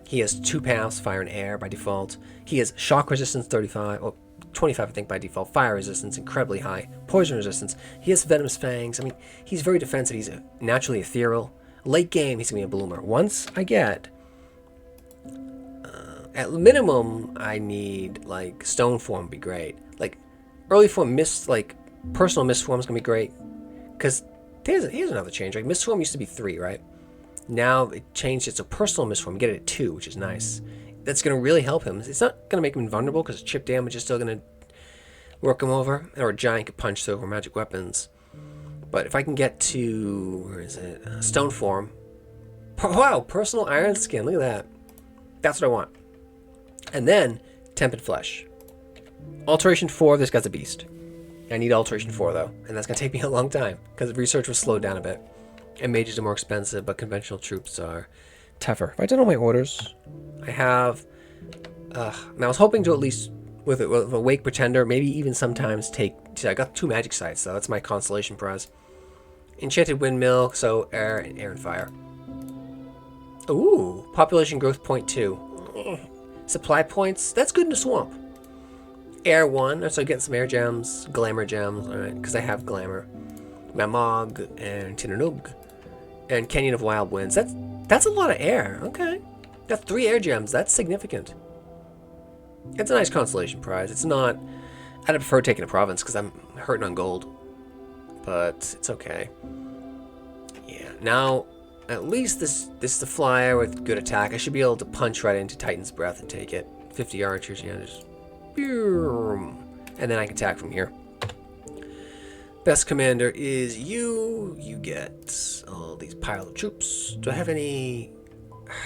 He has 2 paths, fire and air by default. He has shock resistance 35, or 25 I think by default. Fire resistance incredibly high. Poison resistance. He has venomous fangs. I mean, he's very defensive. He's naturally ethereal. Late game, he's going to be a bloomer. Once I get... at minimum, I need, like, stone form would be great. Like, early form personal mist form is going to be great. Because here's another change. Like, mist form used to be 3, right? Now it changed it to personal mist form. You get it at 2, which is nice. that's going to really help him. It's not going to make him invulnerable because chip damage is still going to work him over, or a giant could punch through over magic weapons. But if I can get to, where is it? Stone form. Wow, personal iron skin. Look at that. That's what I want. And then tempered flesh. Alteration 4. This guy's a beast. I need alteration 4 though, and that's gonna take me a long time because research was slowed down a bit. And mages are more expensive, but conventional troops are tougher. If I did all my orders, I have. Now I was hoping to at least with a Wake Pretender, maybe even sometimes take. See, I got 2 magic sites, so that's my consolation prize. Enchanted Windmill, so air and fire. Ooh, population growth 0.2. Supply points, that's good in the swamp. Air 1, so I get some air gems, glamour gems, alright, because I have glamour. Mamog and Tínland. And Canyon of Wild Winds. That's a lot of air, okay. Got 3 air gems, that's significant. It's a nice consolation prize. It's not. I'd prefer taking a province because I'm hurting on gold. But it's okay. Yeah, now at least this is the flyer with good attack. I should be able to punch right into Titan's Breath and take it. 50 archers, yeah, just boom. And then I can attack from here. Best commander is you. You get all these pile of troops. Do I have any?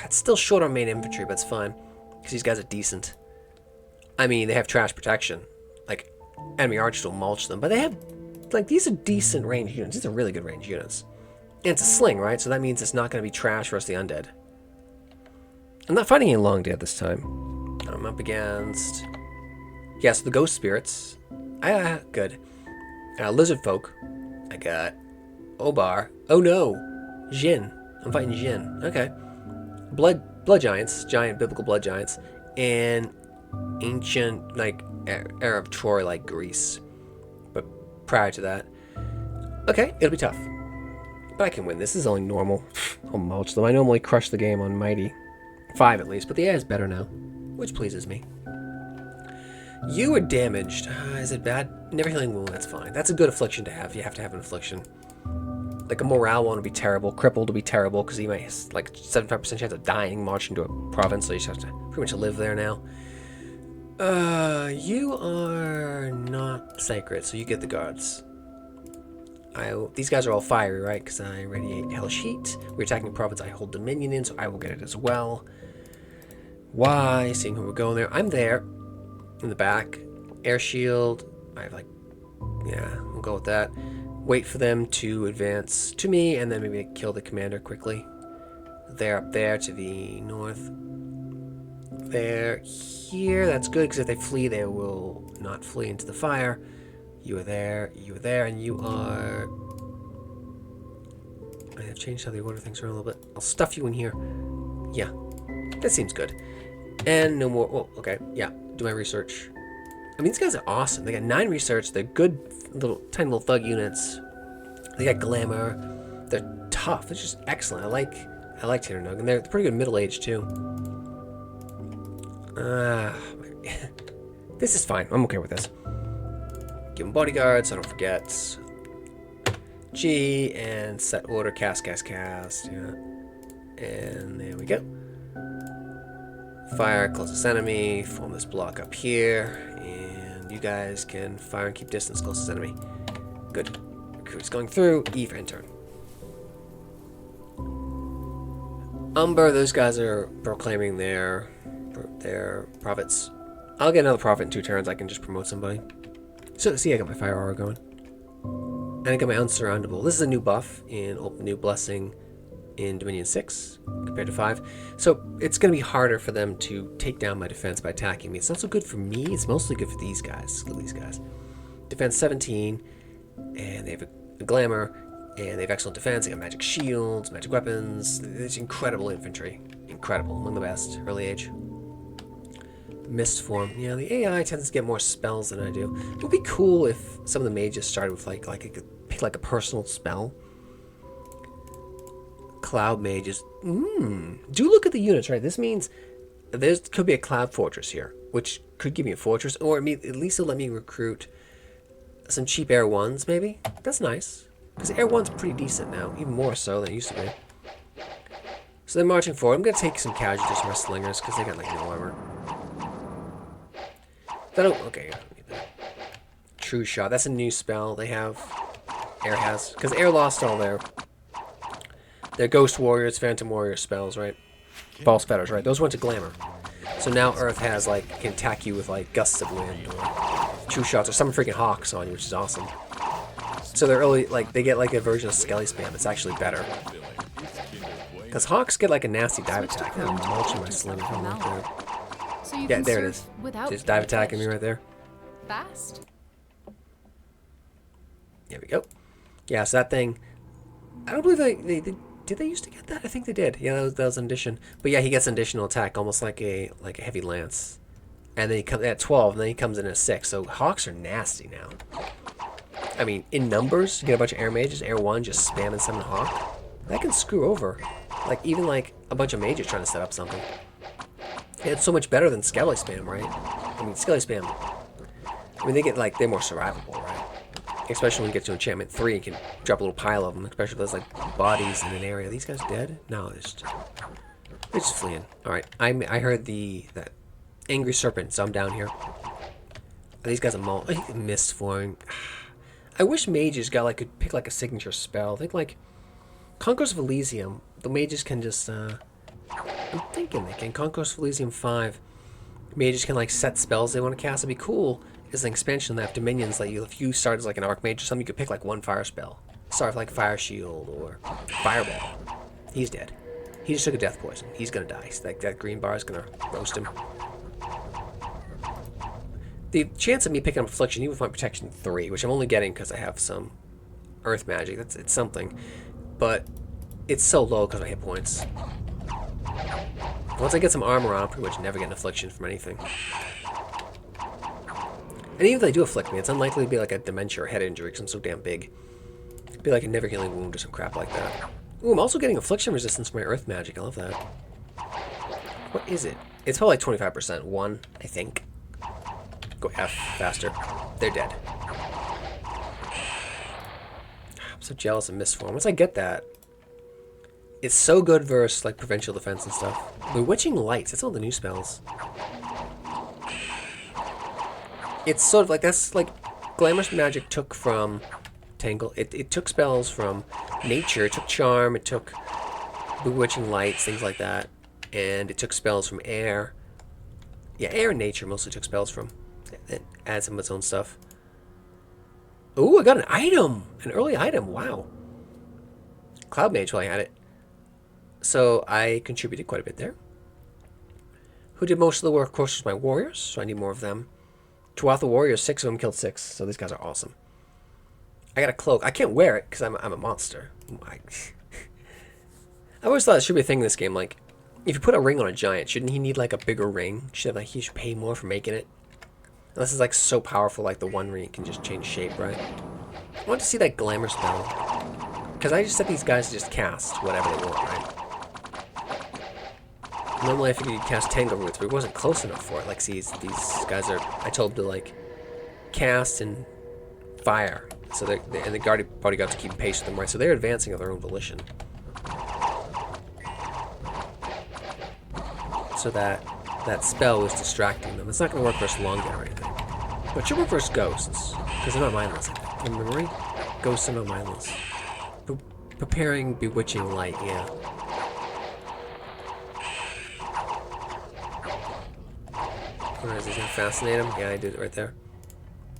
It's still short on main infantry, but it's fine. Because these guys are decent. I mean, they have trash protection. Like, enemy archers will mulch them. But they have, like, these are decent range units. These are really good range units. And it's a sling, right? So that means it's not going to be trash versus the undead. I'm not fighting a long dead this time. I'm up against... Yes, the ghost spirits. Good. Lizard folk. I got Obar. Oh no! Jin. I'm fighting Jin. Okay. Blood giants. Giant biblical blood giants. And... ancient, like, era of Troy, like Greece. But prior to that. Okay, it'll be tough. But I can win. This is only normal. I'll mulch them. I normally crush the game on Mighty. 5 at least, but the AI is better now. Which pleases me. You are damaged. Is it bad? Never healing wound, that's fine. That's a good affliction to have. You have to have an affliction. Like a morale one would be terrible. Crippled would be terrible because you might have like 75% chance of dying marching to a province, so you just have to pretty much live there now. You are not sacred, so you get the guards. These guys are all fiery, right? Because I radiate hellish heat. We're attacking a province I hold dominion in, so I will get it as well. Why? Seeing who we're going there. I'm there. In the back. Air shield. I have like... Yeah, we'll go with that. Wait for them to advance to me, and then maybe kill the commander quickly. They're up there to the north. They're here. That's good, because if they flee, they will not flee into the fire. You are there, and you are... I have changed how they order things around a little bit. I'll stuff you in here. Yeah, that seems good. And no more... Oh, okay, yeah, do my research. I mean, these guys are awesome. They got 9 research. They're good, tiny little thug units. They got glamour. They're tough. They're just excellent. I like Tínland, and they're pretty good middle age too. This is fine. I'm okay with this. Give them bodyguards, so I don't forget. G, and set order, cast. Yeah. And there we go. Fire, closest enemy, form this block up here, and you guys can fire and keep distance, closest enemy. Good. Recruits going through, E for intern. Umber, those guys are proclaiming their profits. I'll get another profit in 2 turns, I can just promote somebody. So, see, I got my fire aura going. And I got my unsurroundable. This is a new buff in new blessing in Dominion 6 compared to 5. So it's going to be harder for them to take down my defense by attacking me. It's not so good for me. It's mostly good for these guys. Look at these guys. Defense 17, and they have a glamour, and they have excellent defense. They got magic shields, magic weapons. It's incredible infantry. Incredible. One of the best. Early age. Mist form. Yeah, the AI tends to get more spells than I do. It would be cool if some of the mages started with like it could pick like a personal spell. Cloud mages. Do look at the units, right? This means there could be a cloud fortress here, which could give me a fortress, or at least it'll let me recruit some cheap air 1s, maybe. That's nice, because air 1's pretty decent now, even more so than it used to be. So they're marching forward. I'm going to take some casualties from our slingers because they got like no armor. Okay. True shot. That's a new spell they have. Air has. Because Air lost all their Ghost Warriors, Phantom Warrior spells, right? False Fetters, right? Those went to Glamour. So now Earth has, like, can attack you with, like, gusts of wind or true shots or some freaking hawks on you, which is awesome. So they're early, like, they get, like, a version of Skelly Spam that's actually better. Because hawks get, like, a nasty dive attack. I'm mulching my slinger from right there.
So you
Yeah,
can
there it
surf
is.
without
Just dive attacking me right there.
Fast.
There we go. Yeah, so that thing, I don't believe they did they used to get that? I think they did. Yeah, that was an addition. But yeah, he gets an additional attack, almost like a heavy lance. And then he comes at 12, and then he comes in at 6. So hawks are nasty now. I mean, in numbers, you get a bunch of air mages, air 1, just spamming summon hawk. That can screw over, like even like a bunch of mages trying to set up something. And it's so much better than Skelly Spam, right? I mean, Skelly Spam. I mean, they get like they're more survivable, right? Especially when you get to enchantment 3, you can drop a little pile of them, especially if there's like bodies in an area. Are these guys dead? No, they're just fleeing. All right, I heard that angry serpent, so I'm down here. These guys are mist forming. I wish mages could pick like a signature spell. I think like Conquest of Elysium, the mages can just. I'm thinking they can. Conquest of Elysium 5, mages can like set spells they want to cast. It'd be cool. Is an expansion that have dominions that if you start as like an archmage or something, you could pick like one fire spell. Start with like Fire Shield or Fireball. He's dead. He just took a death poison. He's gonna die. So that green bar is gonna roast him. The chance of me picking up Affliction, even with my protection 3, which I'm only getting because I have some Earth magic. It's something, but it's so low because of my hit points. Once I get some armor on, I'm pretty much never getting Affliction from anything. And even if they do afflict me, it's unlikely to be like a dementia or head injury because I'm so damn big. It'd be like a never healing wound or some crap like that. Ooh, I'm also getting affliction resistance for my earth magic. I love that. What is it? It's probably like 25%. 1, I think. Go F faster. They're dead. I'm so jealous of Mist Form. Once I get that, it's so good versus like provincial defense and stuff. Bewitching Lights. That's all the new spells. It's sort of like, that's like Glamorous Magic took from Tangle. It took spells from nature. It took Charm. It took Bewitching Lights, things like that. And it took spells from air. Yeah, air and nature mostly took spells from. It adds some of its own stuff. Ooh, I got an item. An early item. Wow. Cloud Mage while I had it. So I contributed quite a bit there. Who did most of the work, of course, was my warriors. So I need more of them. Tuatha Warriors, 6 of them killed 6, so these guys are awesome. I got a cloak. I can't wear it because I'm a monster. I always thought it should be a thing in this game. Like, if you put a ring on a giant, shouldn't he need like a bigger ring? He should pay more for making it. Unless it's like so powerful, like the one ring can just change shape, right? I want to see that glamour spell because I just set these guys to just cast whatever they want, right? Normally I figured you'd cast Tangle Roots, but it wasn't close enough for it. Like, see, these guys are, I told them to, like, cast and fire. So and the bodyguard to keep pace with them, right? So they're advancing of their own volition. So that spell was distracting them. It's not going to work versus Longa or anything. But it should work versus Ghosts, because they're not mindless. In memory, Ghosts are not mindless. Preparing Bewitching Light, yeah. Is he gonna fascinate him? Yeah, I did it right there.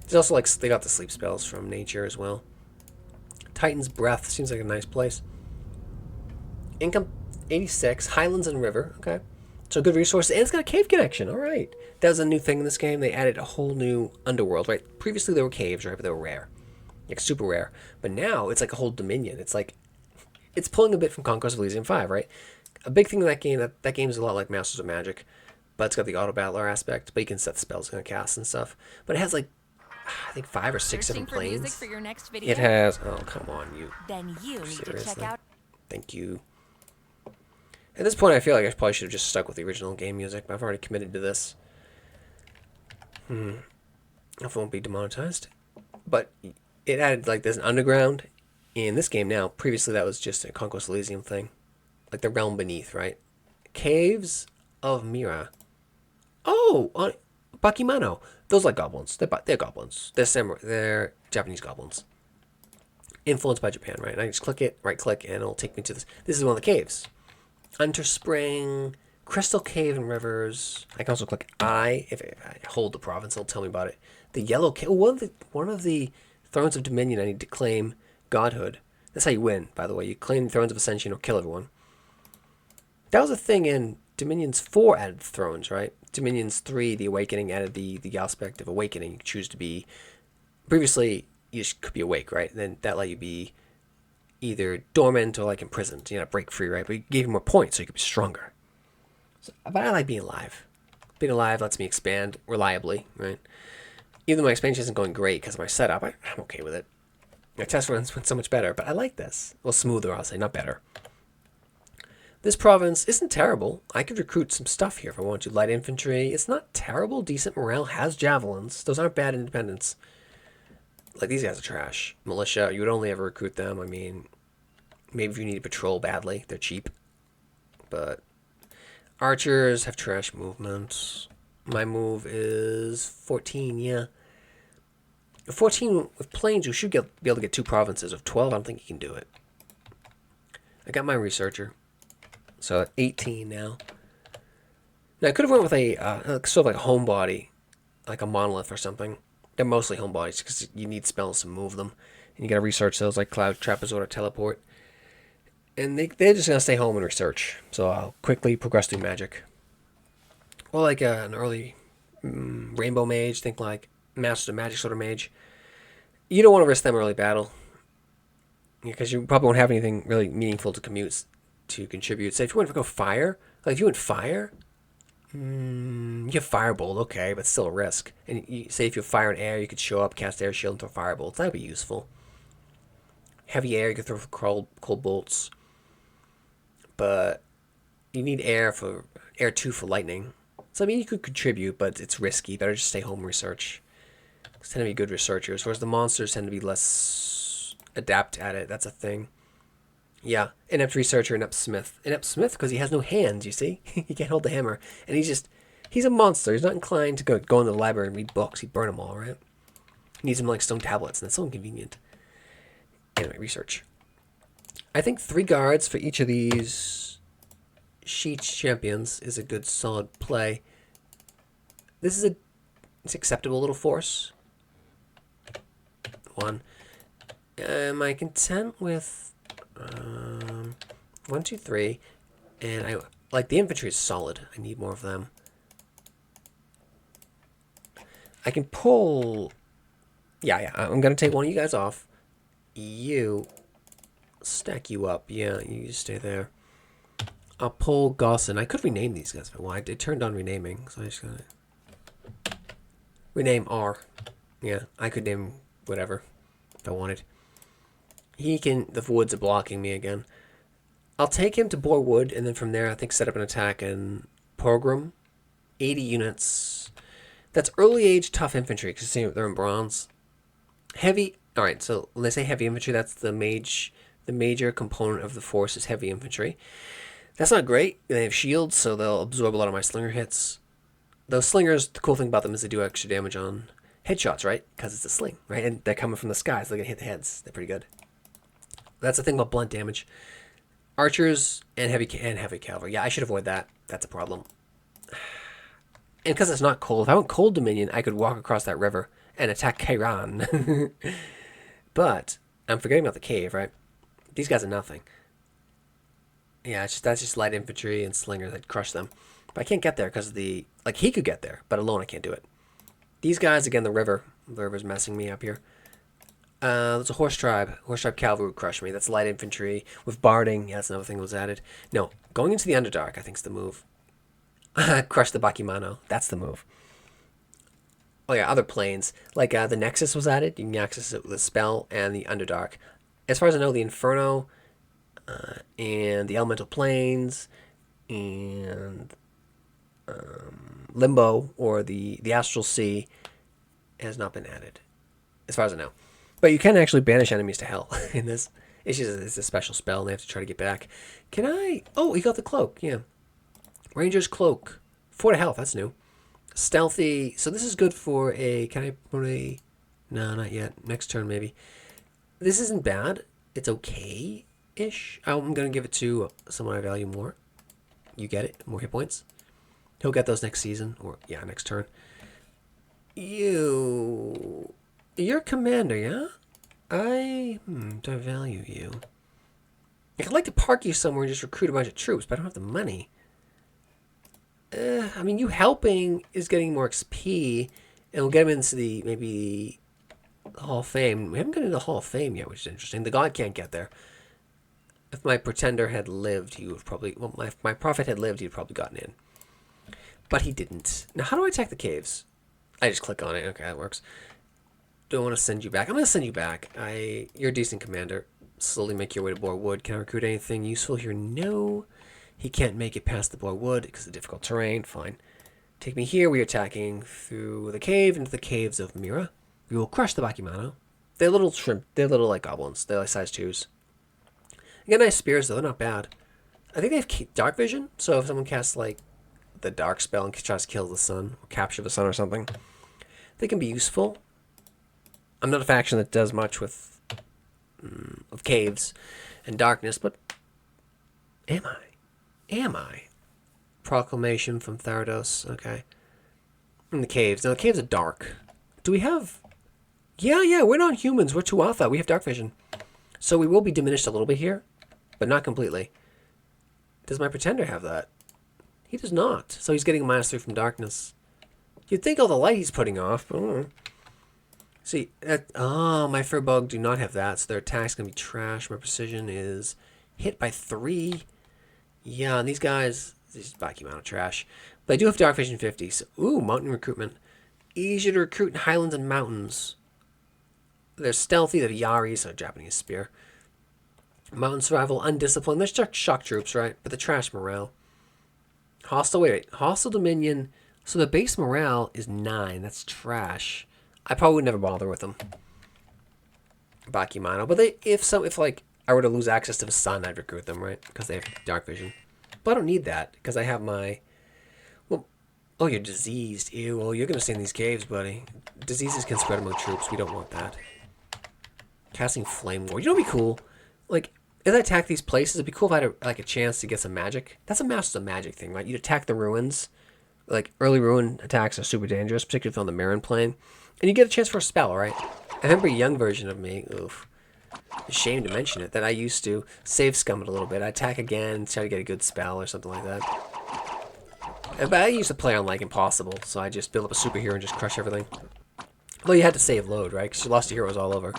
There's also like they got the sleep spells from nature as well. Titan's Breath seems like a nice place. Income 86, Highlands and River. Okay, so good resources, and it's got a cave connection. All right, that was a new thing in this game. They added a whole new underworld. Right, previously there were caves, right, but they were rare, like super rare. But now it's like a whole dominion. It's like it's pulling a bit from Conquest of Elysium 5, right? A big thing in that game that game is a lot like Masters of Magic. But it's got the auto-battler aspect, but you can set the spells it's going to cast and stuff. But it has like, I think 5 or 6 different planes.
For your next video?
It has, oh come on, you.
Then you need to check out.
Thank you. At this point I feel like I probably should have just stuck with the original game music, but I've already committed to this. It won't be demonetized. But it added like there's an underground in this game now. Previously that was just a Conquest Elysium thing. like the realm beneath, right? Caves of Mira. Oh, Bakimano. Those like goblins. They're goblins. They're samurai. They're Japanese goblins. Influenced by Japan, right? And I just click it, right click, and it'll take me to this. This is one of the caves. Underspring, Crystal Cave and Rivers. I can also click I. If I hold the province, it'll tell me about it. The Yellow Cave. One of the Thrones of Dominion. I need to claim godhood. That's how you win, by the way. You claim Thrones of Ascension or kill everyone. That was a thing in Dominions 4 added thrones, right? Dominions 3, the Awakening, added the aspect of Awakening. You could choose to be... Previously, you just could be awake, right? And then that let you be either dormant or like imprisoned. You know, break free, right? But it gave you more points, so you could be stronger. So, but I like being alive. Being alive lets me expand reliably, right? Even though my expansion isn't going great because of my setup, I'm okay with it. My test runs went so much better, but I like this. Well, smoother, I'll say, not better. This province isn't terrible. I could recruit some stuff here if I want to. Light infantry. It's not terrible. Decent morale. Has javelins. Those aren't bad independents. Like, these guys are trash. Militia, you would only ever recruit them. I mean, maybe if you need to patrol badly. They're cheap. But archers have trash movements. My move is 14, yeah. 14 with planes, you should be able to get 2 provinces. Of 12, I don't think you can do it. I got my researcher. So 18 now. Now I could have went with a sort of like a homebody, like a monolith or something. They're mostly homebodies because you need spells to move them, and you got to research those like Cloud, Trapezoid, or Teleport. And they're just gonna stay home and research. So I'll quickly progress through magic. Or like an early Rainbow Mage, think like Master of Magic sort of mage. You don't want to risk them early battle because you probably won't have anything really meaningful to contribute. Say if you went to go fire, like if you went fire, you have firebolt, okay, but still a risk. And you say if you have fire and air, you could show up, cast air shield, and throw firebolts. That would be useful. Heavy air, you could throw cold bolts, but you need air 2 for lightning. So I mean, you could contribute, but it's risky. Better just stay home and research. They tend to be good researchers, whereas the monsters tend to be less adept at it. That's a thing. Yeah, inept researcher, inept smith. Inept smith because he has no hands, you see? He can't hold the hammer. And he's a monster. He's not inclined to go into the library and read books. He'd burn them all, right? He needs them like stone tablets, and that's so inconvenient. Anyway, research. I think 3 guards for each of these Sheets champions is a good solid play. This is it's acceptable little force. 1. Am I content with 1, 2, 3? And I like the infantry is solid. I need more of them. I can pull. Yeah. I'm gonna take one of you guys off. You stack you up. Yeah, you stay there. I'll pull Gaussen. I could rename these guys if I want. I turned on renaming, so I just gotta rename R. Yeah, I could name whatever if I wanted. The woods are blocking me again. I'll take him to Boar Wood, and then from there, I think set up an attack in Pogrom. 80 units. That's early age tough infantry, because they're in bronze. Heavy. Alright, so when they say heavy infantry, that's the mage. The major component of the force is heavy infantry. That's not great. They have shields, so they'll absorb a lot of my slinger hits. Those slingers, the cool thing about them is they do extra damage on headshots, right? Because it's a sling, right? And they're coming from the sky, so they're going to hit the heads. They're pretty good. That's the thing about blunt damage. Archers and heavy cavalry. Yeah, I should avoid that. That's a problem. And because it's not cold, if I went cold Dominion, I could walk across that river and attack Kairan. But I'm forgetting about the cave, right? These guys are nothing. Yeah, that's just light infantry and slingers that crush them. But I can't get there because of the... Like, he could get there, but alone I can't do it. These guys, again, the river. The river's messing me up here. There's a horse tribe. Horse tribe cavalry would crush me. That's light infantry. With barding, yeah, that's another thing that was added. No, going into the Underdark, I think, is the move. Crush the Bakimano. That's the move. Oh, yeah, other planes. Like, the Nexus was added. You can access it with a spell and the Underdark. As far as I know, the Inferno... and the elemental planes and limbo or the astral sea has not been added as far as I know, but you can actually banish enemies to hell in this. It's just it's a special spell, and they have to try to get back. Can I? Oh, he got the cloak. Yeah, Ranger's cloak. 4 to health. That's new. Stealthy. So this is good for a. Can I put a? No, not yet. Next turn maybe. This isn't bad. It's okay-ish. I'm gonna give it to someone I value more. You get it. More hit points. He'll get those next season, or yeah, next turn. You're commander, yeah? Do I value you? I'd like to park you somewhere and just recruit a bunch of troops, but I don't have the money. I mean, you helping is getting more XP, and we'll get him into maybe the Hall of Fame. We haven't gotten into the Hall of Fame yet, which is interesting. The god can't get there. If my pretender had lived, he would have probably... Well, my prophet had lived, he'd probably gotten in. But he didn't. Now, how do I attack the caves? I just click on it. Okay, that works. Do I want to send you back? I'm going to send you back. You're a decent commander. Slowly make your way to Borewood. Can I recruit anything useful here? No. He can't make it past the Borewood because of the difficult terrain. Fine. Take me here. We're attacking through the cave into the caves of Mira. We will crush the Bakimano. They're little shrimp. They're little like goblins. They're like size 2s. They got nice spears though. They're not bad. I think they have dark vision. So if someone casts like the dark spell and tries to kill the sun or capture the sun or something, they can be useful. I'm not a faction that does much with caves and darkness, but am I? Proclamation from Therados. Okay. In the caves. Now the caves are dark. Do we have... Yeah, we're not humans. We're 2 alpha. We have dark vision. So we will be diminished a little bit here, but not completely. Does my pretender have that? He does not. So he's getting a -3 from darkness. You'd think all the light he's putting off, but... See, my Furbug do not have that, so their attack's going to be trash. My precision is hit by 3. Yeah, and these guys, these Bakimano trash. But I do have Dark Vision 50, so, ooh, mountain recruitment. Easier to recruit in highlands and mountains. They're stealthy, they're Yari, so Japanese spear. Mountain survival, undisciplined. They're just shock troops, right? But the trash morale. Hostile, wait. Hostile Dominion, so the base morale is 9. That's trash. I probably would never bother with them. Bakimano. But if like I were to lose access to the sun, I'd recruit them, right? Because they have dark vision. But I don't need that, because I have my... Well, oh, you're diseased. Ew, well, you're going to stay in these caves, buddy. Diseases can spread among troops. We don't want that. Casting Flame Ward. You know what would be cool? Like, if I attack these places, it'd be cool if I had like a chance to get some magic. That's a Masters of Magic thing, right? You'd attack the ruins. Like, early ruin attacks are super dangerous, particularly if on the Marin plane. And you get a chance for a spell, right? I remember a young version of me, oof, shame to mention it, that I used to save scum it a little bit. I'd attack again, try to get a good spell or something like that. But I used to play on like impossible, so I just build up a superhero and just crush everything. Although you had to save load, right? Because you lost your heroes all over.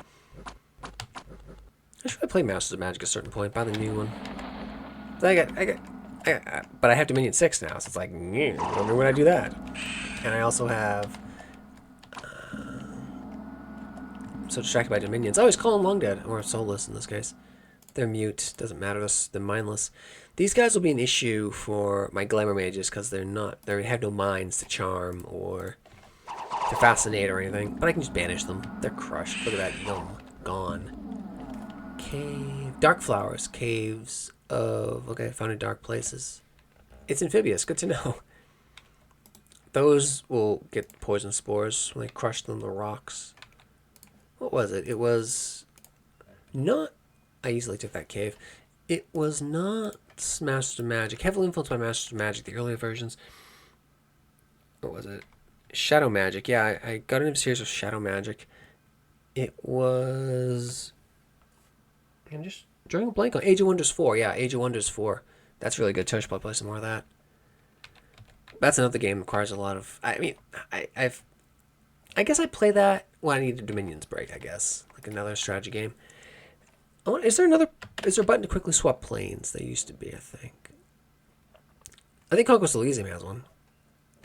I should play Masters of Magic at a certain point, buy the new one. But I have Dominion 6 now, so it's like, I wonder when I do that. And I also have... I'm so distracted by Dominions. I always call them Long Dead, or Soulless in this case. They're mute, doesn't matter, they're mindless. These guys will be an issue for my Glamour Mages, because they have no minds to charm, or to fascinate or anything. But I can just banish them. They're crushed. Look at that, yum, gone. Cave, Dark Flowers, caves of, okay, found in dark places. It's amphibious, good to know. Those will get poison spores when they crush them, the rocks. What was it? It was not... I easily took that cave. It was not Masters of Magic. Heavily influenced by Masters of Magic, the earlier versions. What was it? Shadow Magic. Yeah, I got into a series of Shadow Magic. It was... I'm just drawing a blank on Age of Wonders 4. Yeah, Age of Wonders 4. That's really good. Touch, play some more of that. That's another game that requires a lot of... I mean, I guess I play that when I need a Dominions break, I guess. Like another strategy game. Is there a button to quickly swap planes? There used to be, I think. I think Conquest Elysium has one.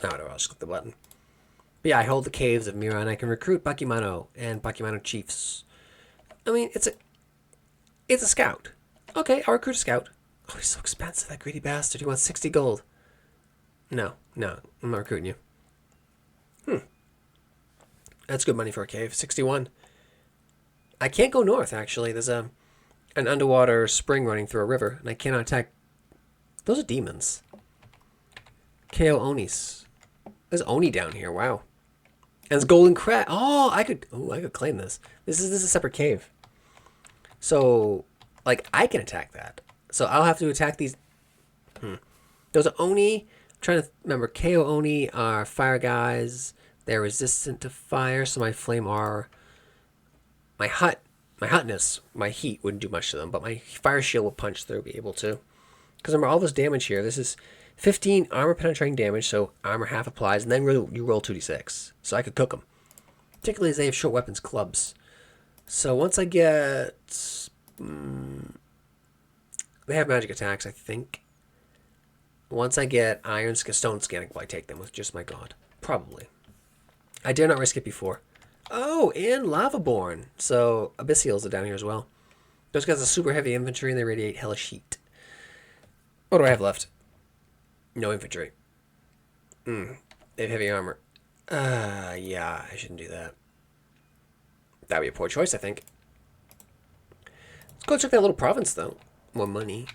No, whatever, I'll just click the button. But yeah, I hold the caves of Mira, and I can recruit Bakimano and Bakimano chiefs. I mean, it's a scout. Okay, I'll recruit a scout. Oh, he's so expensive, that greedy bastard. He wants 60 gold. No, I'm not recruiting you. That's good money for a cave. 61. I can't go north, actually. There's a an underwater spring running through a river, and I cannot attack. Those are demons. KO Onis. There's Oni down here. Wow. And it's golden crab. Oh, I could claim this. This is a separate cave. So, like, I can attack that. So I'll have to attack these. Those are Oni. I'm trying to remember. KO Oni are fire guys. They're resistant to fire, so my flame are my hotness, my heat wouldn't do much to them, but my fire shield will punch through, be able to. Because remember, all this damage here, this is 15 armor penetrating damage, so armor half applies, and then you roll 2d6. So I could cook them. Particularly as they have short weapons, clubs. So once I get... they have magic attacks, I think. Once I get stone scan, I can probably take them with just my god. Probably. I dare not risk it before. Oh, and Lavaborn. So Abyssials are down here as well. Those guys are super heavy infantry, and they radiate hellish heat. What do I have left? No infantry. They have heavy armor. Yeah, I shouldn't do that. That'd be a poor choice, I think. Let's go check that little province, though. More money.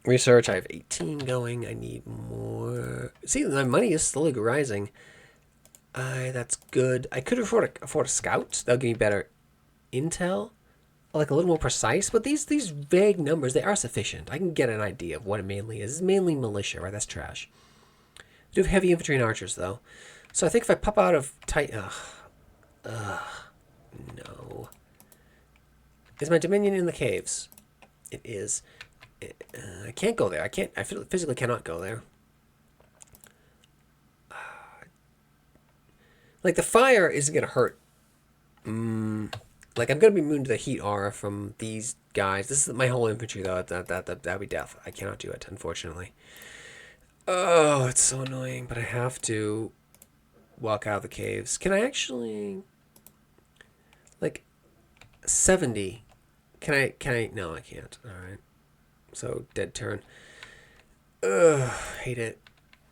Research, I have 18 going. I need more. See, my money is slowly rising. That's good. I could afford a scout. That'll give me better intel. Like a little more precise, but these vague numbers, they are sufficient. I can get an idea of what it mainly is. It's mainly militia, right? That's trash. I do have heavy infantry and archers, though. So I think if I pop out of no. Is my dominion in the caves? It is. I can't go there. I physically cannot go there. Like, the fire isn't going to hurt. Like, I'm going to be immune to the heat aura from these guys. This is my whole infantry, though. That'd be death. I cannot do it, unfortunately. Oh, it's so annoying, but I have to walk out of the caves. Can I actually... Like, 70. Can I... No, I can't. Alright. So, dead turn. Ugh, hate it.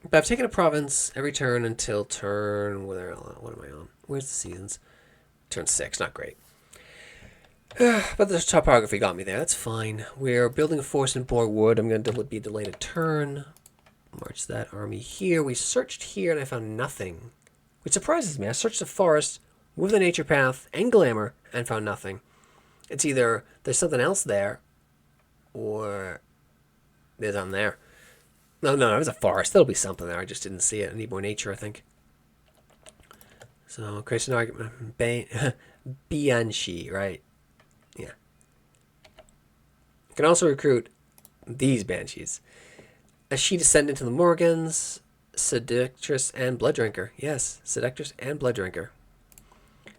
But I've taken a province every turn until turn... What am I on? Where's the seasons? Turn 6. Not great. But the topography got me there. That's fine. We're building a force in Borgwood. I'm going to be delayed a turn. March that army here. We searched here and I found nothing. Which surprises me. I searched the forest with the nature path and glamour and found nothing. It's either there's something else there or there's something there. No, there's a forest. There'll be something there. I just didn't see it. I need more nature, I think. So, create an argument. Bianchi, right? Yeah. You can also recruit these banshees. A she descendant to the Morgans, seductress and blood drinker. Yes, seductress and blood drinker.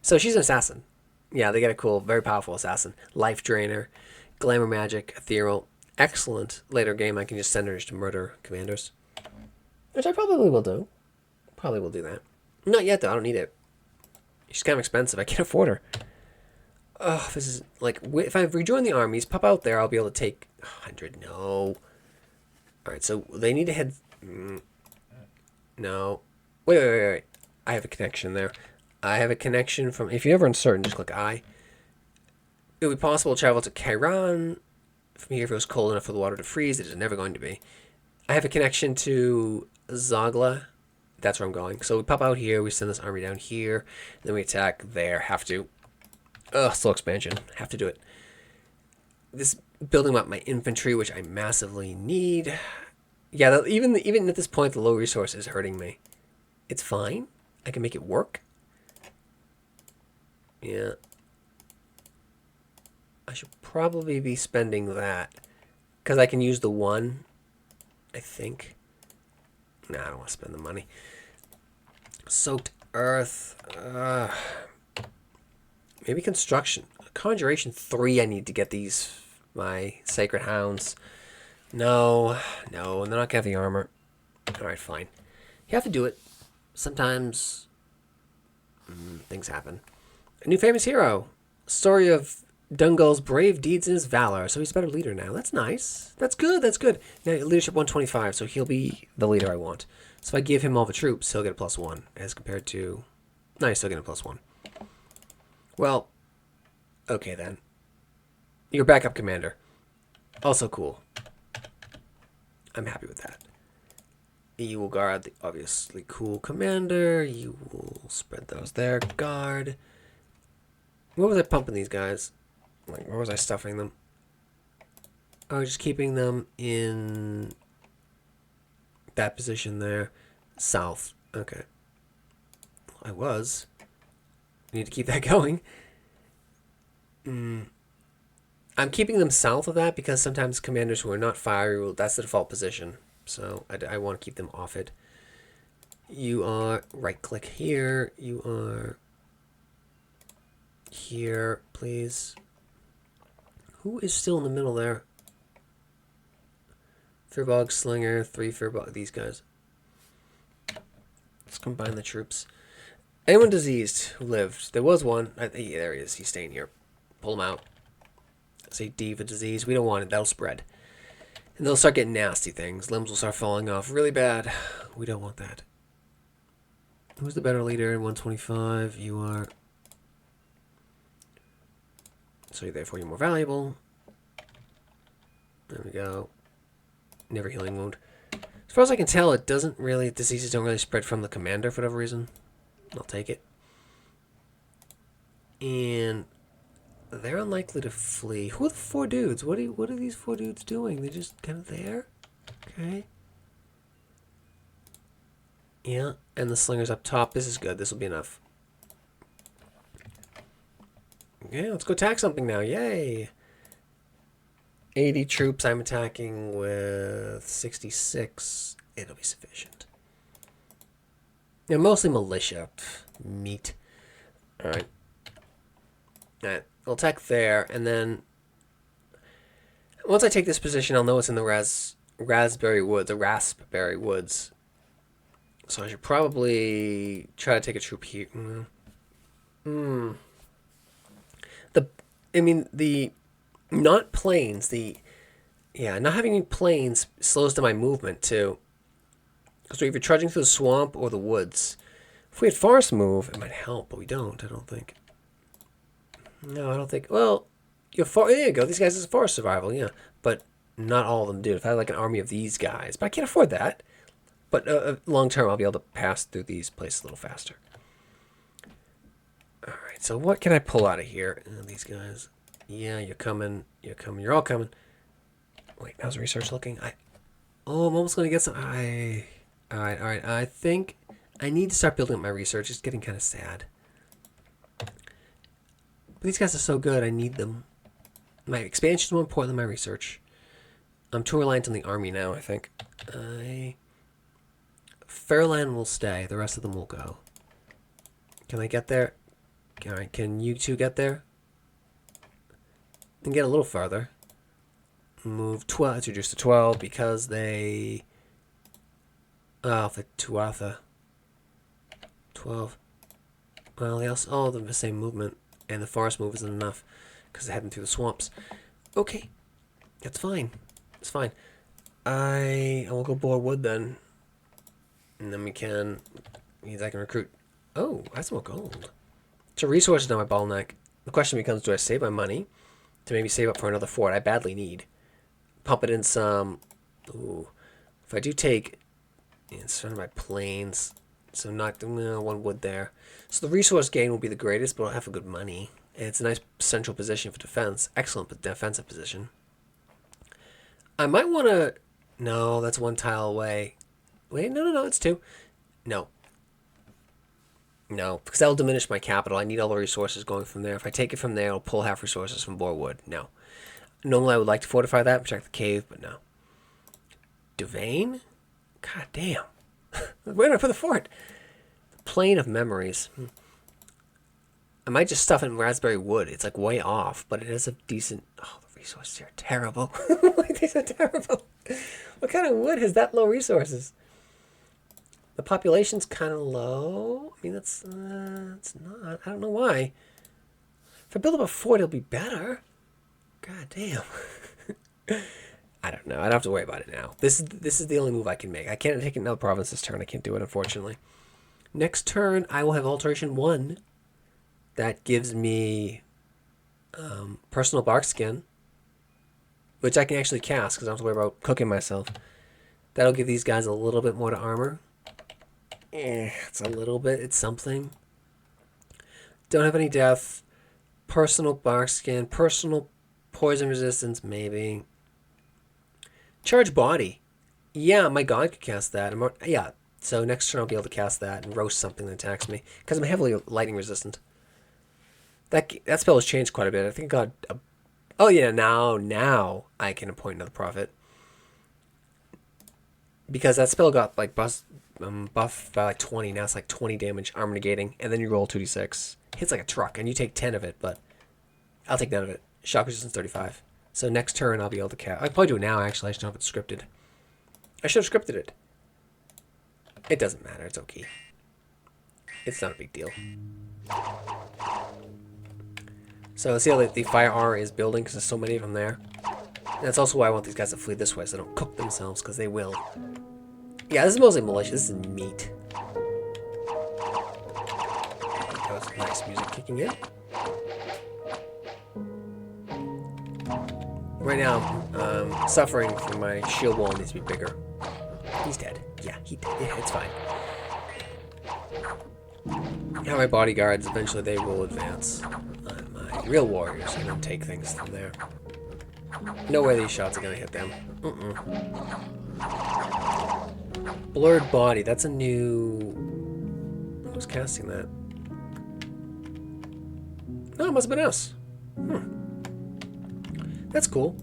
So she's an assassin. Yeah, they get a cool, very powerful assassin. Life drainer, glamour magic, ethereal. Excellent. Later game, I can just send her to murder commanders. Which I probably will do. Probably will do that. Not yet, though. I don't need it. She's kind of expensive. I can't afford her. Oh, this is like, if I rejoin the armies, pop out there, I'll be able to take 100. No. Alright, so they need to head... No. Wait. I have a connection there. I have a connection from... If you're ever uncertain, just click I. It would be possible to travel to Kairan from here if it was cold enough for the water to freeze. It is never going to be. I have a connection to Zagla. That's where I'm going. So we pop out here, we send this army down here, then we attack there. Have to. Ugh, slow expansion. Have to do it. This building up my infantry, which I massively need. Yeah, even at this point, the low resource is hurting me. It's fine. I can make it work. Yeah. I should probably be spending that. Because I can use the one, I think. Nah, I don't want to spend the money. Soaked earth. Maybe construction. Conjuration 3 I need to get these, my sacred hounds. No, they're not going to have the armor. Alright, fine. You have to do it. Sometimes things happen. A new famous hero. Story of Dungal's brave deeds and his valor. So he's a better leader now. That's nice. That's good. Now leadership 125, so he'll be the leader I want. So if I give him all the troops, he'll get a +1 as compared to... No, he's still getting a +1. Well, okay then. Your backup commander. Also cool. I'm happy with that. You will guard the obviously cool commander. You will spread those there. Guard. What was I pumping these guys? Like, where was I stuffing them? I was just keeping them in that position there. South. Okay. I was. Need to keep that going. I'm keeping them south of that because sometimes commanders who are not fiery, that's the default position. So I want to keep them off it. You are right click here. You are here, please. Who is still in the middle there? Fearbog, Slinger, 3 Fearbog, these guys. Let's combine the troops. Anyone diseased who lived? There was one. Yeah, there he is. He's staying here. Pull him out. Say diva disease. We don't want it. That'll spread. And they'll start getting nasty things. Limbs will start falling off really bad. We don't want that. Who's the better leader? 125. You are. So therefore you're more valuable. There we go. Never healing wound. As far as I can tell, it doesn't really. Diseases don't really spread from the commander for whatever reason. I'll take it. And they're unlikely to flee. Who are the 4 dudes? What are these 4 dudes doing? They're just kind of there? Okay. Yeah, and the Slinger's up top. This is good. This will be enough. Okay, let's go attack something now. Yay! 80 troops. I'm attacking with 66. It'll be sufficient. Yeah, mostly militia. Meat. Alright. Alright. I'll attack there, and then once I take this position, I'll know it's in the raspberry woods. So I should probably try to take a troop here. Not plains. Not having any plains slows down my movement too. Because if you're trudging through the swamp or the woods, if we had forest move, it might help, but we don't. I don't think. No, I don't think. Well, there you go. These guys is forest survival, yeah, but not all of them do. If I had like an army of these guys, but I can't afford that. But long term, I'll be able to pass through these places a little faster. All right. So what can I pull out of here? These guys. Yeah, you're coming. You're coming. You're all coming. Wait, how's research looking? I'm almost gonna get some. All right. I think I need to start building up my research. It's getting kind of sad. But these guys are so good. I need them. My expansion is more important than my research. I'm too reliant on the army now, I think. Fairland will stay. The rest of them will go. Can I get there? All right. Can you two get there? And get a little farther. Move 12. It's reduced to 12 because they. Oh, the Tuatha. 12. Well, they also all have the same movement. And the forest move isn't enough because they're heading through the swamps. Okay. That's fine. It's fine. I will go bore wood then. And then I can recruit. Oh, that's more gold. So resources now my bottleneck. The question becomes, do I save my money to maybe save up for another fort? I badly need. Pump it in some. Ooh. If I do take. It's surrounded by plains. So not one wood there. So the resource gain will be the greatest, but I'll have a good money. And it's a nice central position for defense. Excellent defensive position. I might want to. No, that's 1 tile away. Wait, no, it's 2. No, because that'll diminish my capital. I need all the resources going from there. If I take it from there, I'll pull half resources from Borewood. No. Normally, I would like to fortify that, protect the cave, but no. Devane? God damn. Where do I put the fort? The Plain of Memories. I might just stuff it in raspberry wood. It's like way off, but it has a decent. Oh, the resources are terrible. These are terrible. What kind of wood has that low resources? The population's kind of low. I mean, it's not. I don't know why. If I build up a fort, it'll be better. God damn. I don't know. I don't have to worry about it now. This is the only move I can make. I can't take another province this turn. I can't do it, unfortunately. Next turn, I will have Alteration 1. That gives me personal bark skin. which I can actually cast because I don't have to worry about cooking myself. That'll give these guys a little bit more to armor. It's a little bit. It's something. Don't have any death. Personal bark skin. Personal poison resistance, maybe. Charge body. Yeah, my god could cast that. Yeah, so next turn I'll be able to cast that and roast something that attacks me. Because I'm heavily lightning resistant. That spell has changed quite a bit. I think I got... oh yeah, now I can appoint another prophet. Because that spell got like buffed by like 20. Now it's like 20 damage, armor negating. And then you roll 2d6. Hits like a truck, and you take 10 of it, but I'll take none of it. Shock resistance 35. So next turn I'll be able to cast... I can probably do it now, actually. I just don't know if it's scripted. I should have scripted it. It doesn't matter. It's okay. It's not a big deal. So see how the fire aura is building because there's so many of them there. And that's also why I want these guys to flee this way so they don't cook themselves because they will. Yeah, this is mostly militia. This is meat. That was nice music kicking in. Right now, suffering from my shield wall needs to be bigger. He's dead. Yeah, he did. Yeah, it's fine. Now my bodyguards, eventually they will advance. My real warriors and then take things from there. No way these shots are going to hit them. Blurred body. That's a new... Who's casting that? No, it must have been us. That's cool.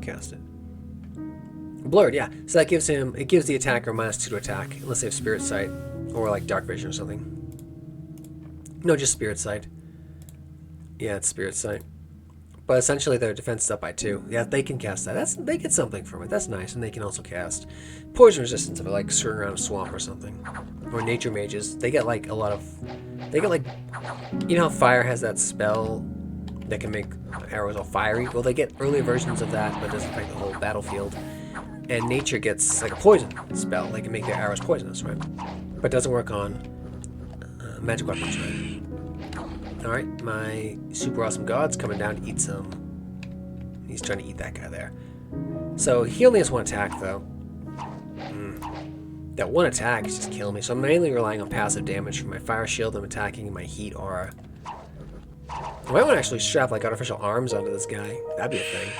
Cast it. Blurred, yeah. So that gives him... It gives the attacker -2 to attack. Unless they have Spirit Sight. Or like Dark Vision or something. No, just Spirit Sight. Yeah, it's Spirit Sight. But essentially their defense is up by 2. Yeah, they can cast that. They get something from it. That's nice. And they can also cast Poison Resistance if they're like skirting around a swamp or something. Or Nature Mages. They get like a lot of... They get like... You know how Fire has that spell that can make arrows all fiery? Well, they get earlier versions of that, but it doesn't affect the whole battlefield. And Nature gets like a poison spell. They can make their arrows poisonous, right? But it doesn't work on magic weapons, right? Alright, my super awesome god's coming down to eat some. He's trying to eat that guy there. So he only has 1 attack, though. That 1 attack is just killing me. So I'm mainly relying on passive damage from my fire shield I'm attacking and my heat aura. I might want to actually strap like artificial arms onto this guy. That'd be a thing.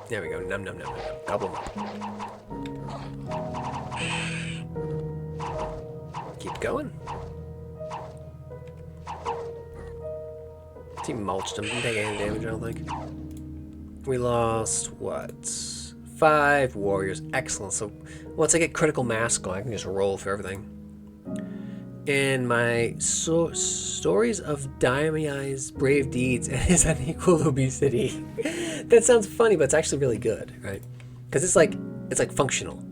There we go. Num num num num. Gobble him up. Keep going. He mulched him. Didn't take any damage, I don't think. We lost, what? 5 warriors. Excellent. So once I get critical mass going, I can just roll for everything. And my stories of Damiai's brave deeds and his unequal obesity. That sounds funny, but it's actually really good, right? Because it's like functional.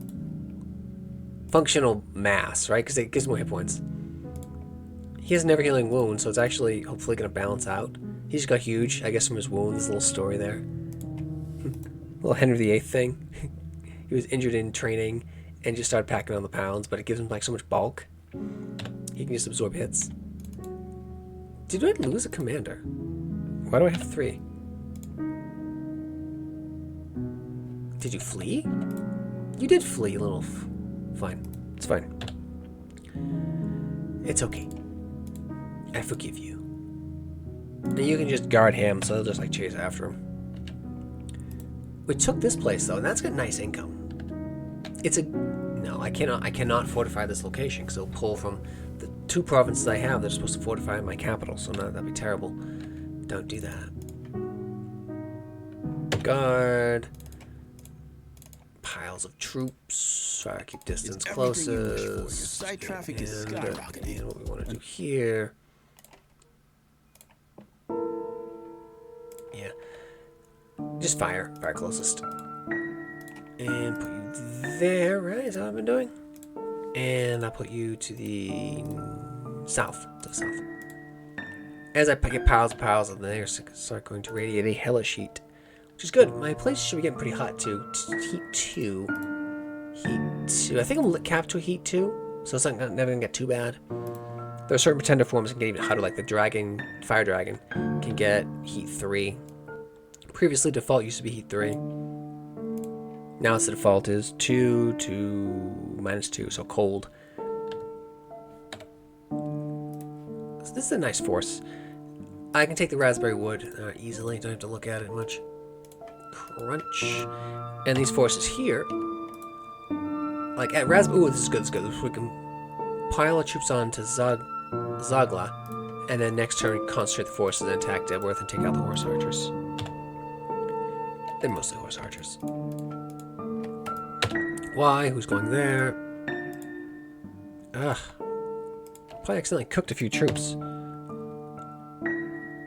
Functional mass, right? Because it gives more hit points. He has never healing wound, so it's actually hopefully going to balance out. He just got huge, I guess, from his wounds. Little story there. Little Henry VIII thing. He was injured in training and just started packing on the pounds, but it gives him like so much bulk. He can just absorb hits. Did I lose a commander? Why do I have 3? Did you flee? You did flee, little... Fine. It's fine. It's okay. I forgive you. And you can just guard him, so they'll just like chase after him. We took this place though, and that's got nice income. It's a... No, I cannot fortify this location, because it'll pull from the 2 provinces I have that are supposed to fortify my capital, so no, that'd be terrible. Don't do that. Guard. Piles of troops. Try to keep distance closest.
Site traffic is skyrocketing.
And what we want to do here. Yeah. Just fire. Fire closest. And put you there, right? Is that what I've been doing? And I'll put you to the south. To the south. As I get piles and piles of them, they start going to radiate a hellish heat. Which is good. My place should be getting pretty hot too. Heat 2. Heat 2. I think I'm capped to a heat 2. So it's not never going to get too bad. There are certain pretender forms that can get even hotter, like the dragon, fire dragon, can get heat 3. Previously, default used to be heat 3. Now it's the default is 2 to -2, so cold. So this is a nice force. I can take the raspberry wood easily. Don't have to look at it much. Crunch. And these forces here, like at raspberry. Ooh, this is good. This is good. We can pile our troops onto Zagla, and then next turn concentrate the forces and attack Deadworth and take out the horse archers. They're mostly horse archers. Why? Who's going there? Ugh. Probably accidentally cooked a few troops.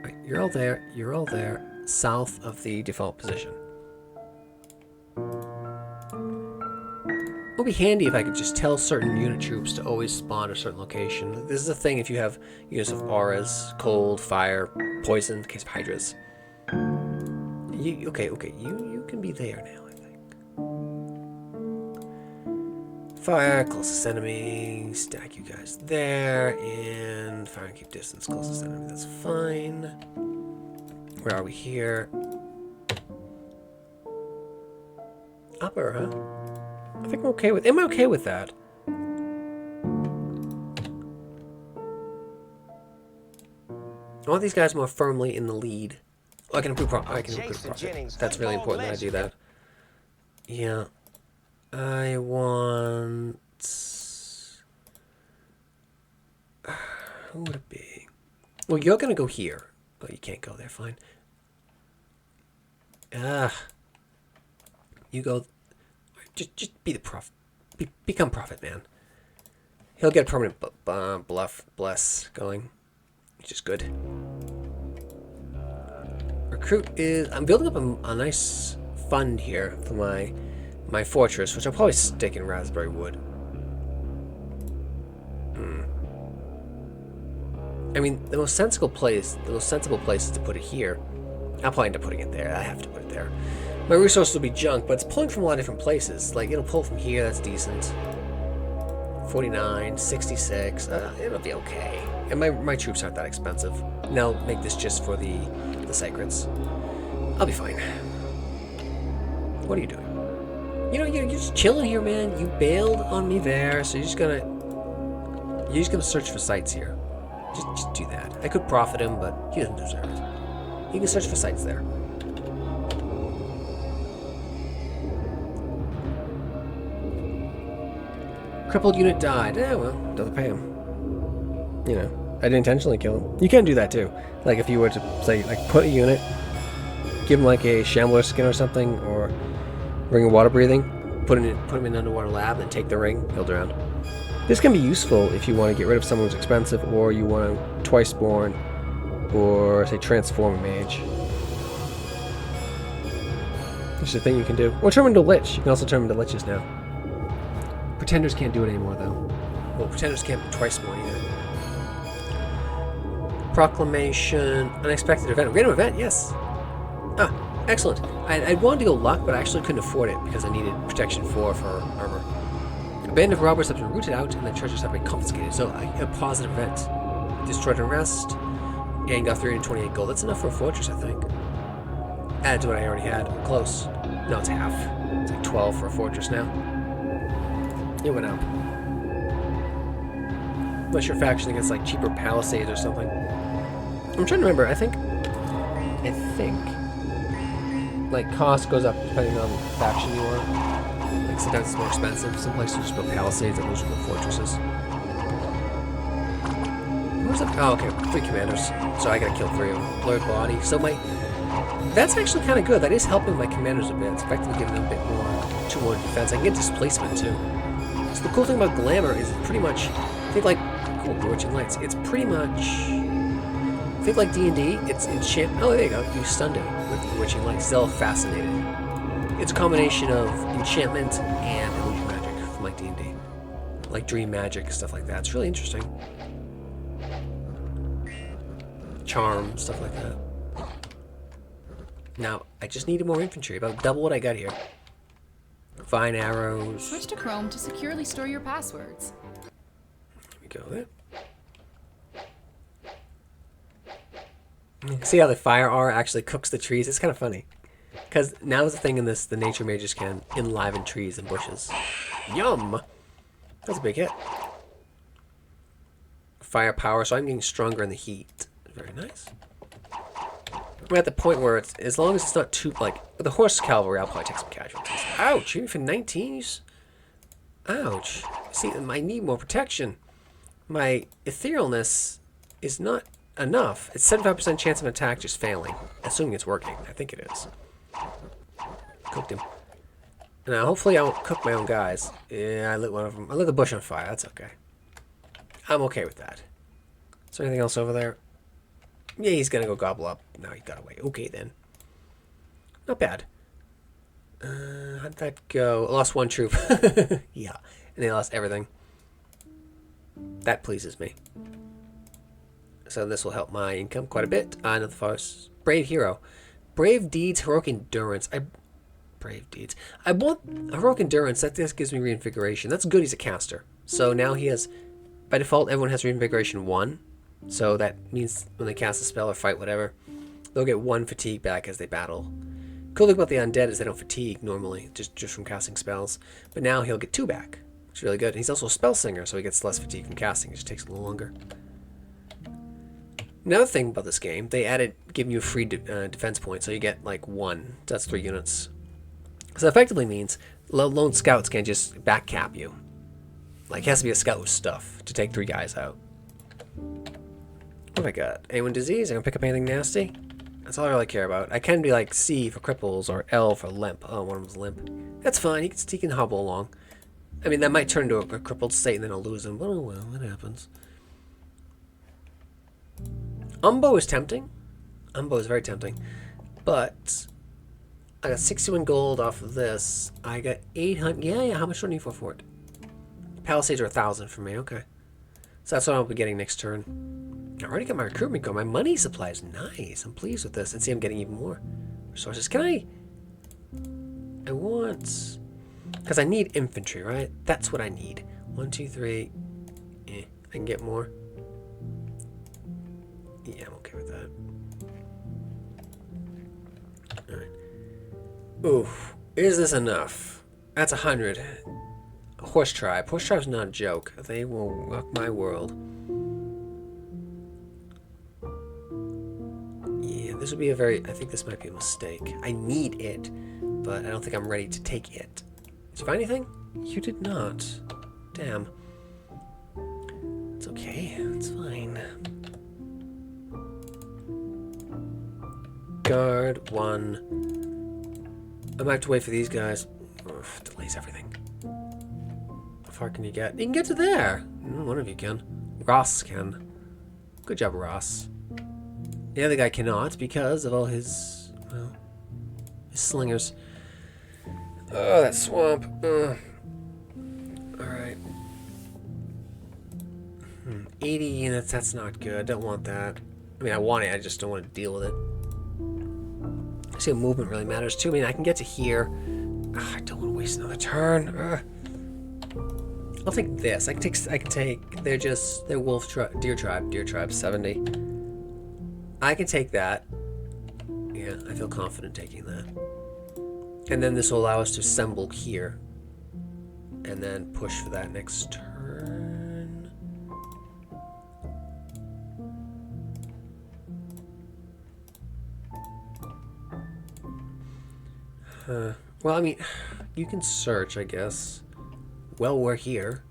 Right, you're all there. You're all there. South of the default position. It would be handy if I could just tell certain unit troops to always spawn at a certain location. This is a thing if you have units of auras, cold, fire, poison, in the case of hydras. Okay, you can be there now, I think. Fire, closest enemy, stack you guys there, and fire and keep distance, closest enemy, that's fine. Where are we here? Upper, huh? I think I'm okay with. Am I okay with that? I want these guys more firmly in the lead. Oh, I can improve profit. That's really important that I do that. Yeah. I want. Who would it be? Well, you're gonna go here. Oh, you can't go there. Fine. You go. Just be the prophet. Become prophet, man. He'll get a permanent bless going, which is good. Recruit is. I'm building up a nice fund here for my fortress, which I'll probably stick in raspberry wood. I mean, the most sensible place is to put it here. I'll probably end up putting it there. I have to put it there. My resources will be junk, but it's pulling from a lot of different places. Like, it'll pull from here, that's decent. 49, 66, it'll be okay. And my troops aren't that expensive. And I'll make this just for the sacreds. I'll be fine. What are you doing? You know, you're just chilling here, man. You bailed on me there, so you're just gonna search for sites here. Just do that. I could profit him, but he doesn't deserve it. You can search for sites there. Crippled unit died. Eh, well, doesn't pay him. You know, I didn't intentionally kill him. You can do that too. Like if you were to say, like, put a unit, give him like a shambler skin or something, or ring of water breathing, put him in an underwater lab, and take the ring, he'll drown. This can be useful if you want to get rid of someone who's expensive, or you want to twice born, or say transform a mage. It's a thing you can do. Or turn him into lich. You can also turn him into liches now. Pretenders can't do it anymore, though. Well, pretenders can't twice more either. Proclamation, unexpected event, random event, yes. Ah, excellent. I wanted to go luck, but I actually couldn't afford it because I needed protection 4 for armor. A band of robbers have been rooted out and the treasures have been confiscated. So a positive event. Destroyed unrest and got 328 gold. That's enough for a fortress, I think. Add to what I already had. Close. No, it's half. It's like 12 for a fortress now. It went up. Unless your faction gets like cheaper palisades or something. I'm trying to remember. I think like cost goes up depending on the faction you are. Like sometimes it's more expensive. Some places just build palisades and those are the fortresses. Where's that? Oh, okay. 3 commanders. So I gotta kill 3 of them. Blurred body. So that's actually kind of good. That is helping my commanders a bit. It's effectively giving them a bit more 2-1 defense. I can get displacement too. So the cool thing about Glamour is pretty much, think like, cool, Bewitching Lights. It's pretty much, think like D&D, it's enchant. Oh, there you go. You stunned it with Bewitching Lights. Still fascinated. It's a combination of enchantment and illusion magic from like D&D. Like dream magic, stuff like that. It's really interesting. Charm, stuff like that. Now, I just needed more infantry, about double what I got here. Fine arrows.
Switch to Chrome to securely store your passwords.
There we go there. See how the fire R actually cooks the trees? It's kind of funny. Because now there's a thing in this, the nature mages can enliven trees and bushes. Yum! That's a big hit. Fire power, so I'm getting stronger in the heat. Very nice. We're at the point where it's, as long as it's not too, like, with the horse cavalry, I'll probably take some casualties. Ouch! Even for 19s? Ouch. See, I need more protection. My etherealness is not enough. It's 75% chance of an attack just failing. Assuming it's working. I think it is. Cooked him. Now, hopefully I won't cook my own guys. Yeah, I lit one of them. I lit the bush on fire. That's okay. I'm okay with that. Is there anything else over there? Yeah, he's gonna go gobble up. No, he got away. Okay, then. Not bad. How'd that go? I lost one troop. Yeah. And they lost everything. That pleases me. So this will help my income quite a bit. Another forest. Brave hero. Brave deeds, heroic endurance. Brave deeds. I want heroic endurance. That just gives me reinvigoration. That's good. He's a caster. So now he has, by default, everyone has reinvigoration 1. So that means when they cast a spell or fight whatever, they'll get 1 fatigue back as they battle. Cool thing about the undead is they don't fatigue normally, just from casting spells. But now he'll get 2 back, which is really good. And he's also a spell singer, so he gets less fatigue from casting. It just takes a little longer. Another thing about this game, they added giving you a free defense point, so you get like 1. That's 3 units. So that effectively means lone scouts can't just backcap you. Like, it has to be a scout with stuff to take 3 guys out. What have I got? A1 disease? I can pick up anything nasty? That's all I really care about. I can be like C for cripples or L for limp. Oh, one of them's limp. That's fine. He can hobble along. I mean, that might turn into a crippled state and then I'll lose him. But oh well, it happens. Umbo is tempting. Umbo is very tempting. But I got 61 gold off of this. I got 800. Yeah. How much do I need for it? Palisades are 1,000 for me. Okay. So that's what I'll be getting next turn. I already got my recruitment going. My money supply is nice. I'm pleased with this. And see, I'm getting even more resources. Can I want... Because I need infantry, right? That's what I need. 1, 2, 3. I can get more. Yeah, I'm okay with that. Alright. Oof. Is this enough? That's 100. Horse tribe. Horse tribe's not a joke. They will rock my world. Yeah, this would be a very... I think this might be a mistake. I need it, but I don't think I'm ready to take it. Did you find anything? You did not. Damn. It's okay. It's fine. Guard 1. I might have to wait for these guys. Ugh, delays everything. How far can you get? You can get to there. One of you can. Ross can. Good job, Ross. The other guy cannot because of all his, well, his slingers. Oh, that swamp. Alright. 80 units, that's not good. Don't want that. I mean, I want it, I just don't want to deal with it. I see, movement really matters too. I mean, I can get to here. I don't want to waste another turn. I'll take this. I can take. They're wolf tribe, deer tribe, 70. I can take that. Yeah, I feel confident taking that. And then this will allow us to assemble here. And then push for that next turn. Well, I mean, you can search, I guess. Well, we're here.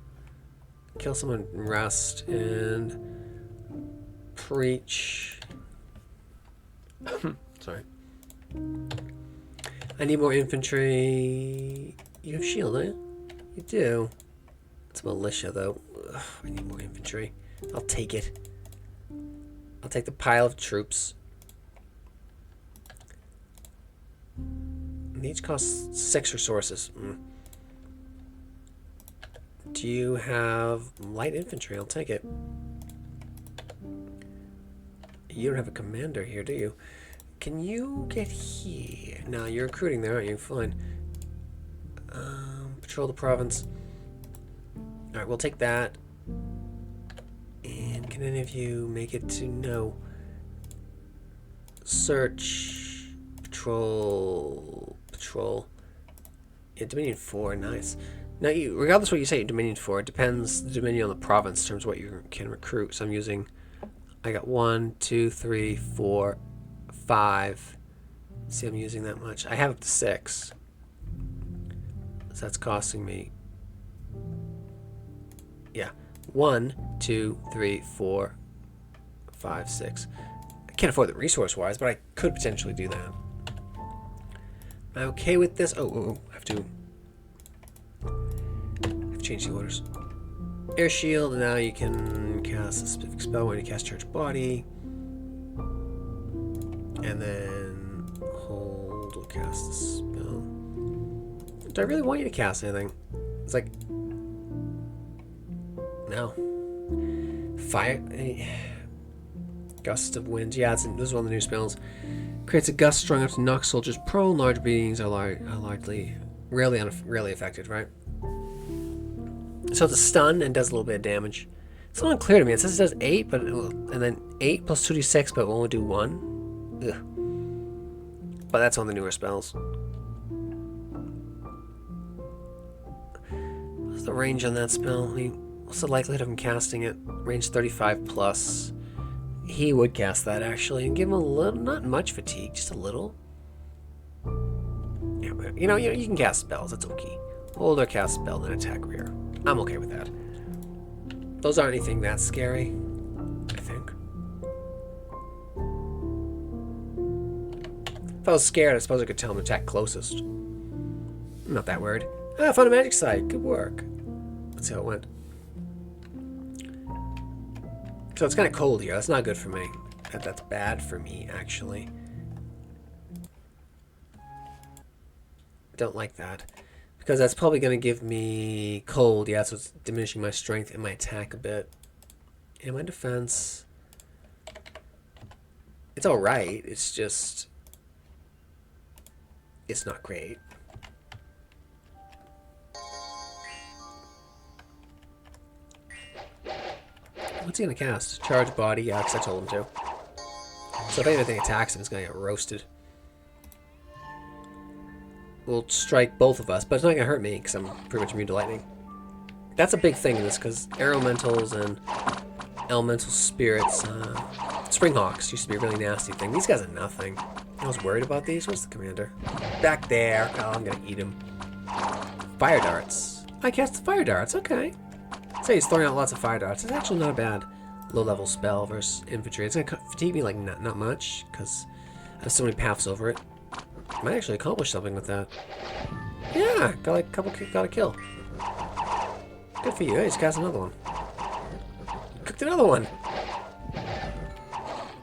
Kill someone, rest, and preach. Sorry. I need more infantry. You have shield, don't you? You do. It's militia, though. Ugh, I need more infantry. I'll take it. I'll take the pile of troops. And each costs 6 resources. Do you have light infantry? I'll take it. You don't have a commander here, do you? Can you get here? No, you're recruiting there, aren't you? Fine. Patrol the province. Alright, we'll take that. And can any of you make it to... No. Search. Patrol. Patrol. Yeah, Dominion 4, nice. Now, regardless of what you say, Dominion 4, it depends the Dominion on the province in terms of what you can recruit. So I'm using, I got 1, 2, 3, 4, 5. See, I'm using that much. I have up to 6. So that's costing me, yeah, 1, 2, 3, 4, 5, 6. I can't afford it resource-wise, but I could potentially do that. Am I okay with this? Oh, I have to change the orders. Air shield, and now you can cast a specific spell when you cast charge body. And then hold will cast the spell. Do I really want you to cast anything? It's like, no. Fire, gust of wind. Yeah, this is one of the new spells. Creates a gust strong enough to knock soldiers prone. Large beings are rarely affected, right? So it's a stun and does a little bit of damage. It's a little unclear to me. It says it does 8, but and then 8 plus 2d6, but it will only do 1. Ugh. But that's on the newer spells. What's the range on that spell? I mean, what's the likelihood of him casting it? Range 35 plus. He would cast that actually and give him a little, not much fatigue, just a little. Yeah, but, you can cast spells. That's okay. Hold or cast spell, then attack rear. I'm okay with that. Those aren't anything that scary, I think. If I was scared, I suppose I could tell him to attack closest. I'm not that worried. Ah, I found a magic site. Good work. Let's see how it went. So it's kind of cold here. That's not good for me. That's bad for me, actually. Don't like that. Because that's probably going to give me cold. Yeah, so it's diminishing my strength and my attack a bit. And my defense. It's alright. It's just... it's not great. What's he going to cast? Charge body? Yeah, because I told him to. So if anything attacks him, it's going to get roasted. Will strike both of us, but it's not going to hurt me because I'm pretty much immune to lightning. That's a big thing in this because elementals and elemental spirits, springhawks used to be a really nasty thing. These guys are nothing. I was worried about these. Where's the commander? Back there. Oh, I'm going to eat him. Fire darts. I cast the fire darts. Okay. So he's throwing out lots of fire darts. It's actually not a bad low-level spell versus infantry. It's going to fatigue me like not much because I have so many paths over it. Might actually accomplish something with that. Yeah, got a kill. Good for you. Hey, just cast another one. Cooked another one.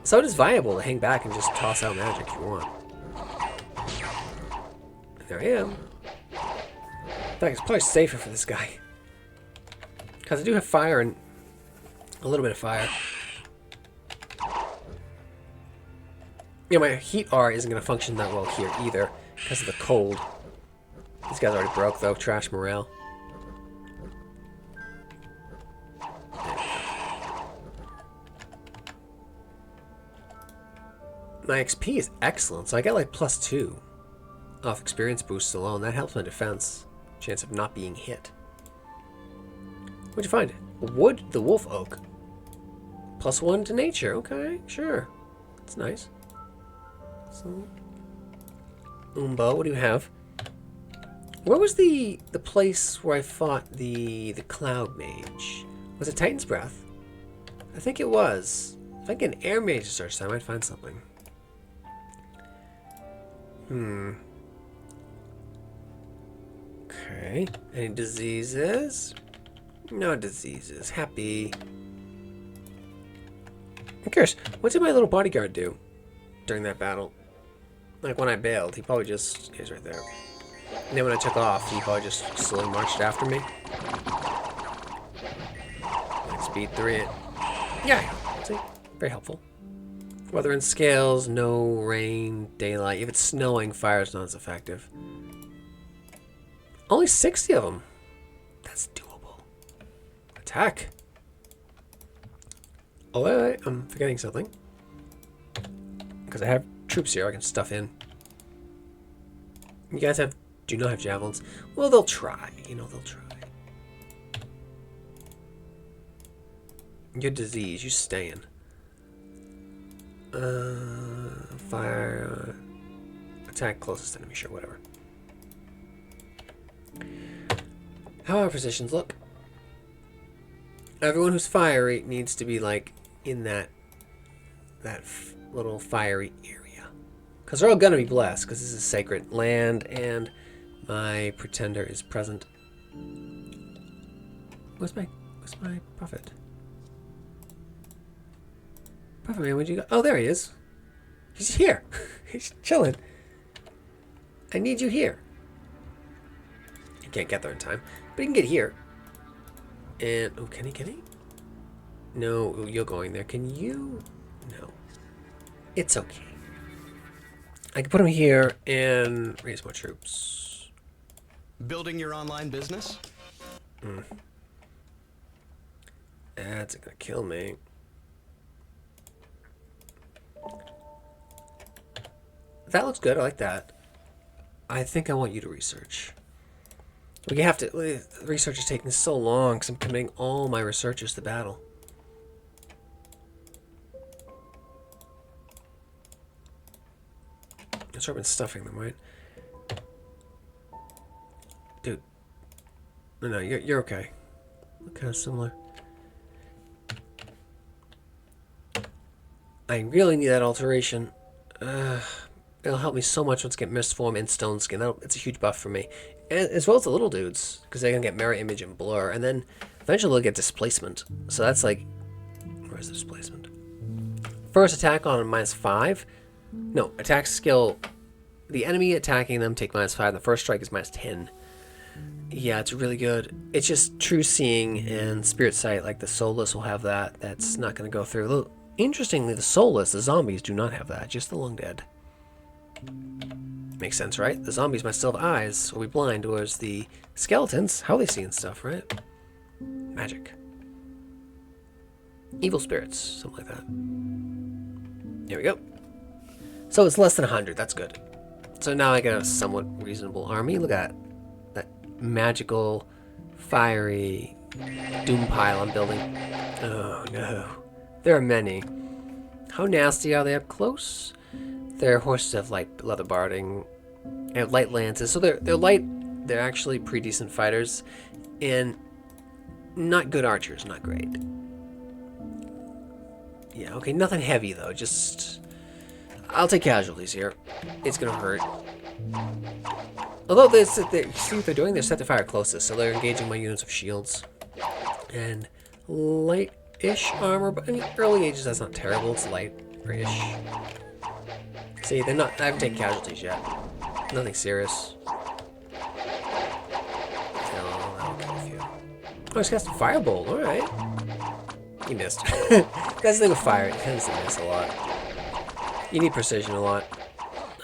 So it is viable to hang back and just toss out magic if you want. And there I am. In fact, it's probably safer for this guy. Because I do have fire and a little bit of fire. Yeah, my heat R isn't going to function that well here either because of the cold. These guys already broke though. Trash morale. My XP is excellent, so I get like +2 off experience boosts alone. That helps my defense. Chance of not being hit. What'd you find? Wood, the wolf oak. +1 to nature. Okay, sure. That's nice. So, Umbo, what do you have? Where was the place where I fought the cloud mage? Was it Titan's Breath? I think it was. If I get an air mage to search, I might find something. Okay. Any diseases? No diseases. Happy. I'm curious, what did my little bodyguard do during that battle? Like when I bailed, he probably just... he's right there. And then when I took off, he probably just slowly marched after me. Like speed 3. Yeah, see? Very helpful. Weather and scales, no rain, daylight. If it's snowing, fire is not as effective. Only 60 of them. That's doable. Attack. Oh, wait, I'm forgetting something. Because I have troops here I can stuff in. You guys do not have javelins. Well, they'll try. You know, they'll try. You're disease. You staying. Fire. Attack closest enemy. Sure, whatever. How our positions look? Everyone who's fiery needs to be like in that little fiery area, because they're all gonna be blessed. Because this is sacred land, and my pretender is present. Where's my prophet? Prophet man, where'd you go? Oh, there he is. He's here. He's chilling. I need you here. He can't get there in time, but he can get here. And oh, can he? No, you're going there. Can you? No. It's okay. I can put him here and raise more troops.
Building your online business?
That's gonna kill me. That looks good. I like that. I think I want you to research. We have to. The research is taking so long because I'm committing all my researchers to battle. I've sort of been stuffing them, right? Dude. No, you're okay. Look kind of similar. I really need that alteration. It'll help me so much once I get Mist Form and Stone Skin. It's a huge buff for me. And as well as the little dudes, because they're going to get Mirror Image and Blur. And then eventually they'll get Displacement. So that's like... Where's the Displacement? First attack on -5. No, attack skill... The enemy attacking them take -5. The first strike is -10. Yeah, it's really good. It's just True Seeing and Spirit Sight, like the Soulless will have that. That's not going to go through. Look, interestingly, the Soulless, the zombies, do not have that. Just the Long Dead. Makes sense, right? The zombies might still have eyes or be blind, whereas the skeletons, how are they seeing stuff, right? Magic. Evil spirits, something like that. There we go. So it's less than 100, that's good. So now I got a somewhat reasonable army. Look at that magical, fiery doom pile I'm building. Oh no. There are many. How nasty are they up close? Their horses have light leather barding. They have light lances. So they're light. They're actually pretty decent fighters. And not good archers. Not great. Yeah, okay. Nothing heavy, though. Just... I'll take casualties here. It's going to hurt. Although, see what they're doing? They're set to fire closest. So they're engaging my units of shields. And light-ish armor. But in the early ages, that's not terrible. It's light-ish. See, they're not. I haven't taken casualties yet. Nothing serious. Oh, he's got some firebolt. All right. He missed. That's the thing with fire. It tends to miss a lot. You need precision a lot.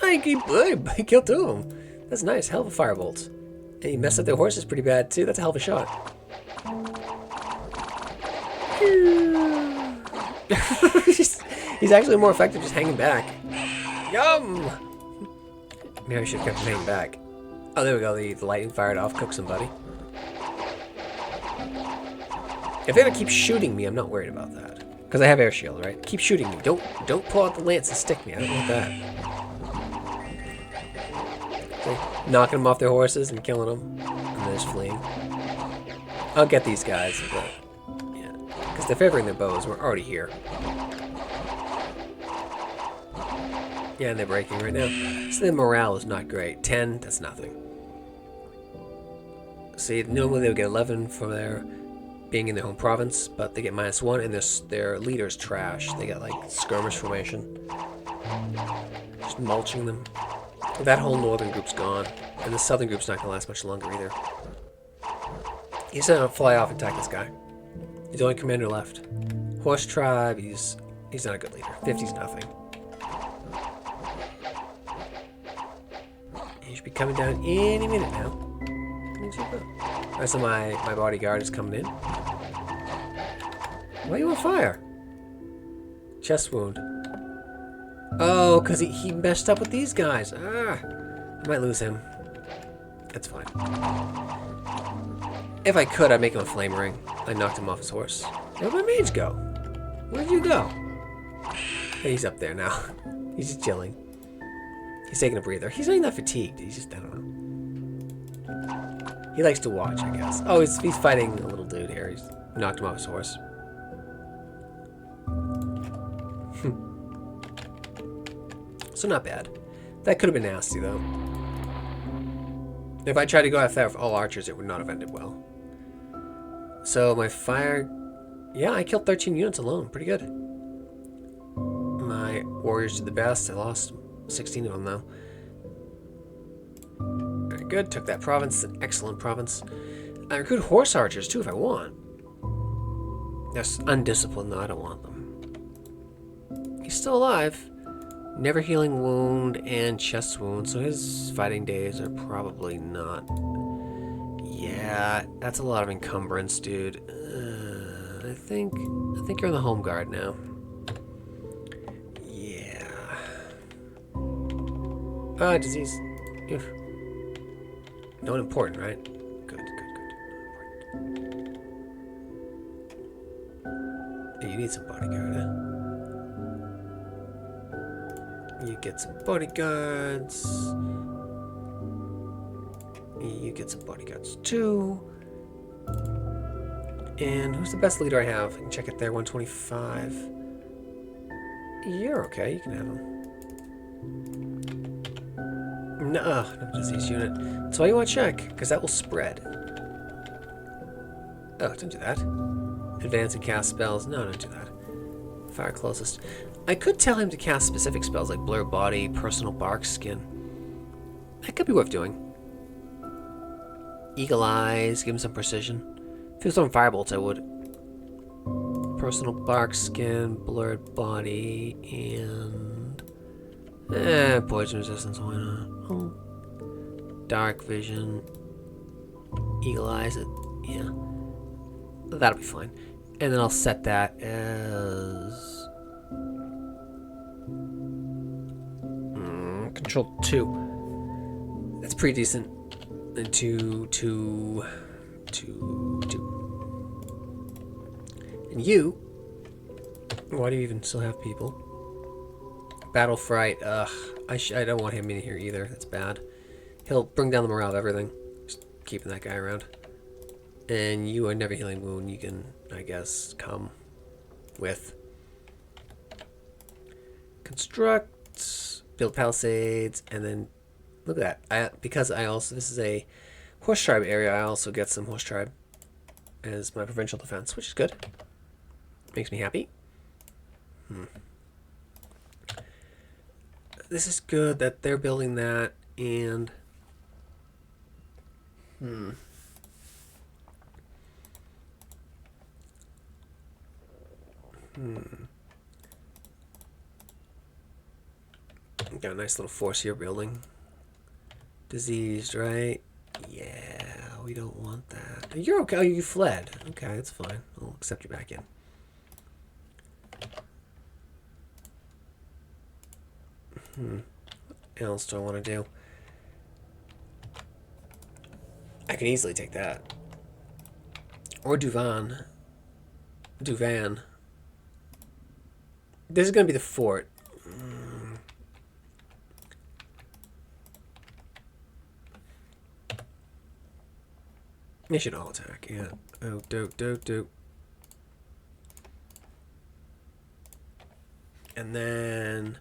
I killed 2 of them. That's nice. Hell of a firebolt. And he messed up their horses pretty bad too. That's a hell of a shot. He's actually more effective just hanging back. Yum! Maybe I should have kept him hanging back. Oh, there we go. The lightning fired off. Cook somebody. If they're gonna keep shooting me, I'm not worried about that. Because I have air shield, right? Keep shooting me. Don't pull out the lance and stick me. I don't want that. Okay. Knocking them off their horses and killing them. And they're just fleeing. I'll get these guys. But, yeah. Because they're favoring their bows. We're already here. Yeah, and they're breaking right now. So their morale is not great. 10, that's nothing. See, normally they would get 11 for their being in their home province, but they get -1, and their leader's trash. They got, like, skirmish formation. Just mulching them. That whole northern group's gone, and the southern group's not going to last much longer either. He's going to fly off and attack this guy. He's the only commander left. Horse tribe, he's not a good leader. 50's nothing. He should be coming down any minute now. Alright, so my bodyguard is coming in. Why are you on fire? Chest wound. Oh, because he messed up with these guys. Ah, I might lose him. That's fine. If I could, I'd make him a flame ring. I knocked him off his horse. Where'd my mage go? Where'd you go? Hey, he's up there now. He's just chilling. He's taking a breather. He's not even that fatigued. He's just, I don't know. He likes to watch, I guess. Oh, he's fighting a little dude here. He's knocked him off his horse. So not bad. That could have been nasty, though. If I tried to go after that with all archers, it would not have ended well. So my fire... Yeah, I killed 13 units alone. Pretty good. My warriors did the best. I lost 16 of them, though. Very good. Took that province. An excellent province. I recruit horse archers, too, if I want. They're undisciplined, though. I don't want them. He's still alive. Never healing wound and chest wound, so his fighting days are probably not... Yeah, that's a lot of encumbrance, dude. I think you're in the home guard now. Yeah. Ah, disease. Oof. No one important, right? Good. Hey, you need some bodyguard, huh? You get some bodyguards. You get some bodyguards too. And who's the best leader I have? I can check it there, 125. You're okay, you can have him. No disease unit. That's why you want to check, because that will spread. Oh, don't do that. Advance and cast spells. No, don't do that. Fire closest. I could tell him to cast specific spells like Blur Body, Personal Bark Skin. That could be worth doing. Eagle Eyes, give him some precision. If he was on Firebolts, I would. Personal Bark Skin, Blurred Body, and... Poison Resistance, why not? Oh. Dark Vision. Eagle Eyes, yeah. That'll be fine. And then I'll set that as... Control 2. That's pretty decent. And 2. And you... Why do you even still have people? Battle Fright. Ugh. I don't want him in here either. That's bad. He'll bring down the morale of everything. Just keeping that guy around. And you are never healing wound. You can, I guess, come with. Construct. Build palisades. And then, look at that. Because I also, this is a horse tribe area, I also get some horse tribe as my provincial defense, which is good. Makes me happy. This is good that they're building that, and... Got a nice little force here building. Diseased, right? Yeah, we don't want that. You're okay. Oh, you fled. Okay, that's fine. I'll accept you back in. What else do I want to do? I can easily take that. Or Duvan. This is going to be the fort. They should all attack, yeah. Oh, dope. And then...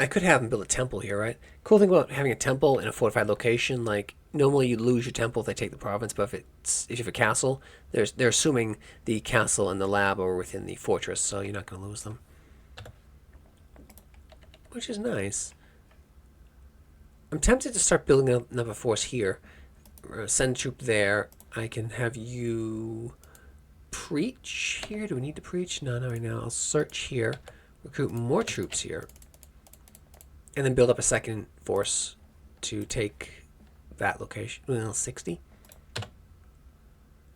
I could have them build a temple here, right? Cool thing about having a temple in a fortified location, like, normally you lose your temple if they take the province, but if you have a castle, they're assuming the castle and the lab are within the fortress, so you're not going to lose them. Which is nice. I'm tempted to start building another force here. Send a troop there. I can have you preach here. Do we need to preach? No, not right now. I'll search here. Recruit more troops here. And then build up a second force to take that location. Well, 60?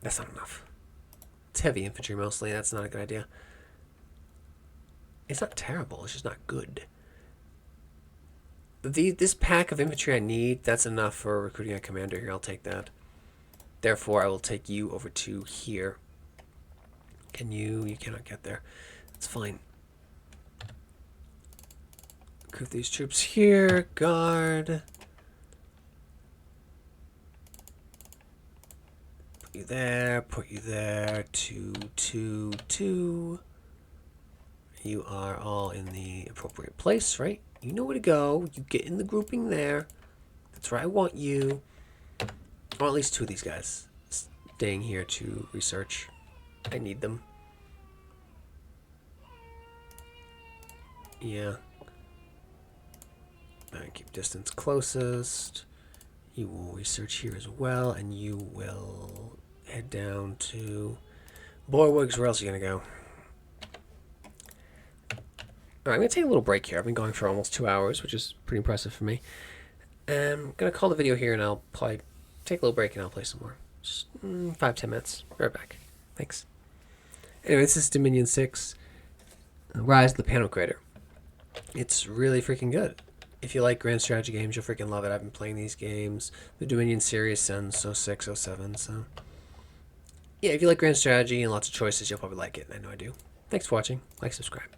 That's not enough. It's heavy infantry mostly. That's not a good idea. It's not terrible. It's just not good. this pack of infantry I need, that's enough for recruiting a commander here. I'll take that. Therefore, I will take you over to here. Can you? You cannot get there. That's fine. Recruit these troops here. Guard. Put you there. Put you there. 2, 2, 2. You are all in the appropriate place, right? You know where to go. You get in the grouping there. That's where I want you. Or at least 2 of these guys staying here to research. I need them. Yeah. Keep distance closest. You will research here as well, and you will head down to Borwigs. Where else are you going to go? Alright, I'm going to take a little break here. I've been going for almost 2 hours, which is pretty impressive for me. I'm going to call the video here, and I'll probably take a little break, and I'll play some more. Just 5-10 minutes. Right back. Thanks. Anyway, this is Dominion 6, Rise of the Pantokrator. It's really freaking good. If you like grand strategy games, you'll freaking love it. I've been playing these games. The Dominion series since 06, 07, so... yeah, if you like grand strategy and lots of choices, you'll probably like it, and I know I do. Thanks for watching. Like, subscribe.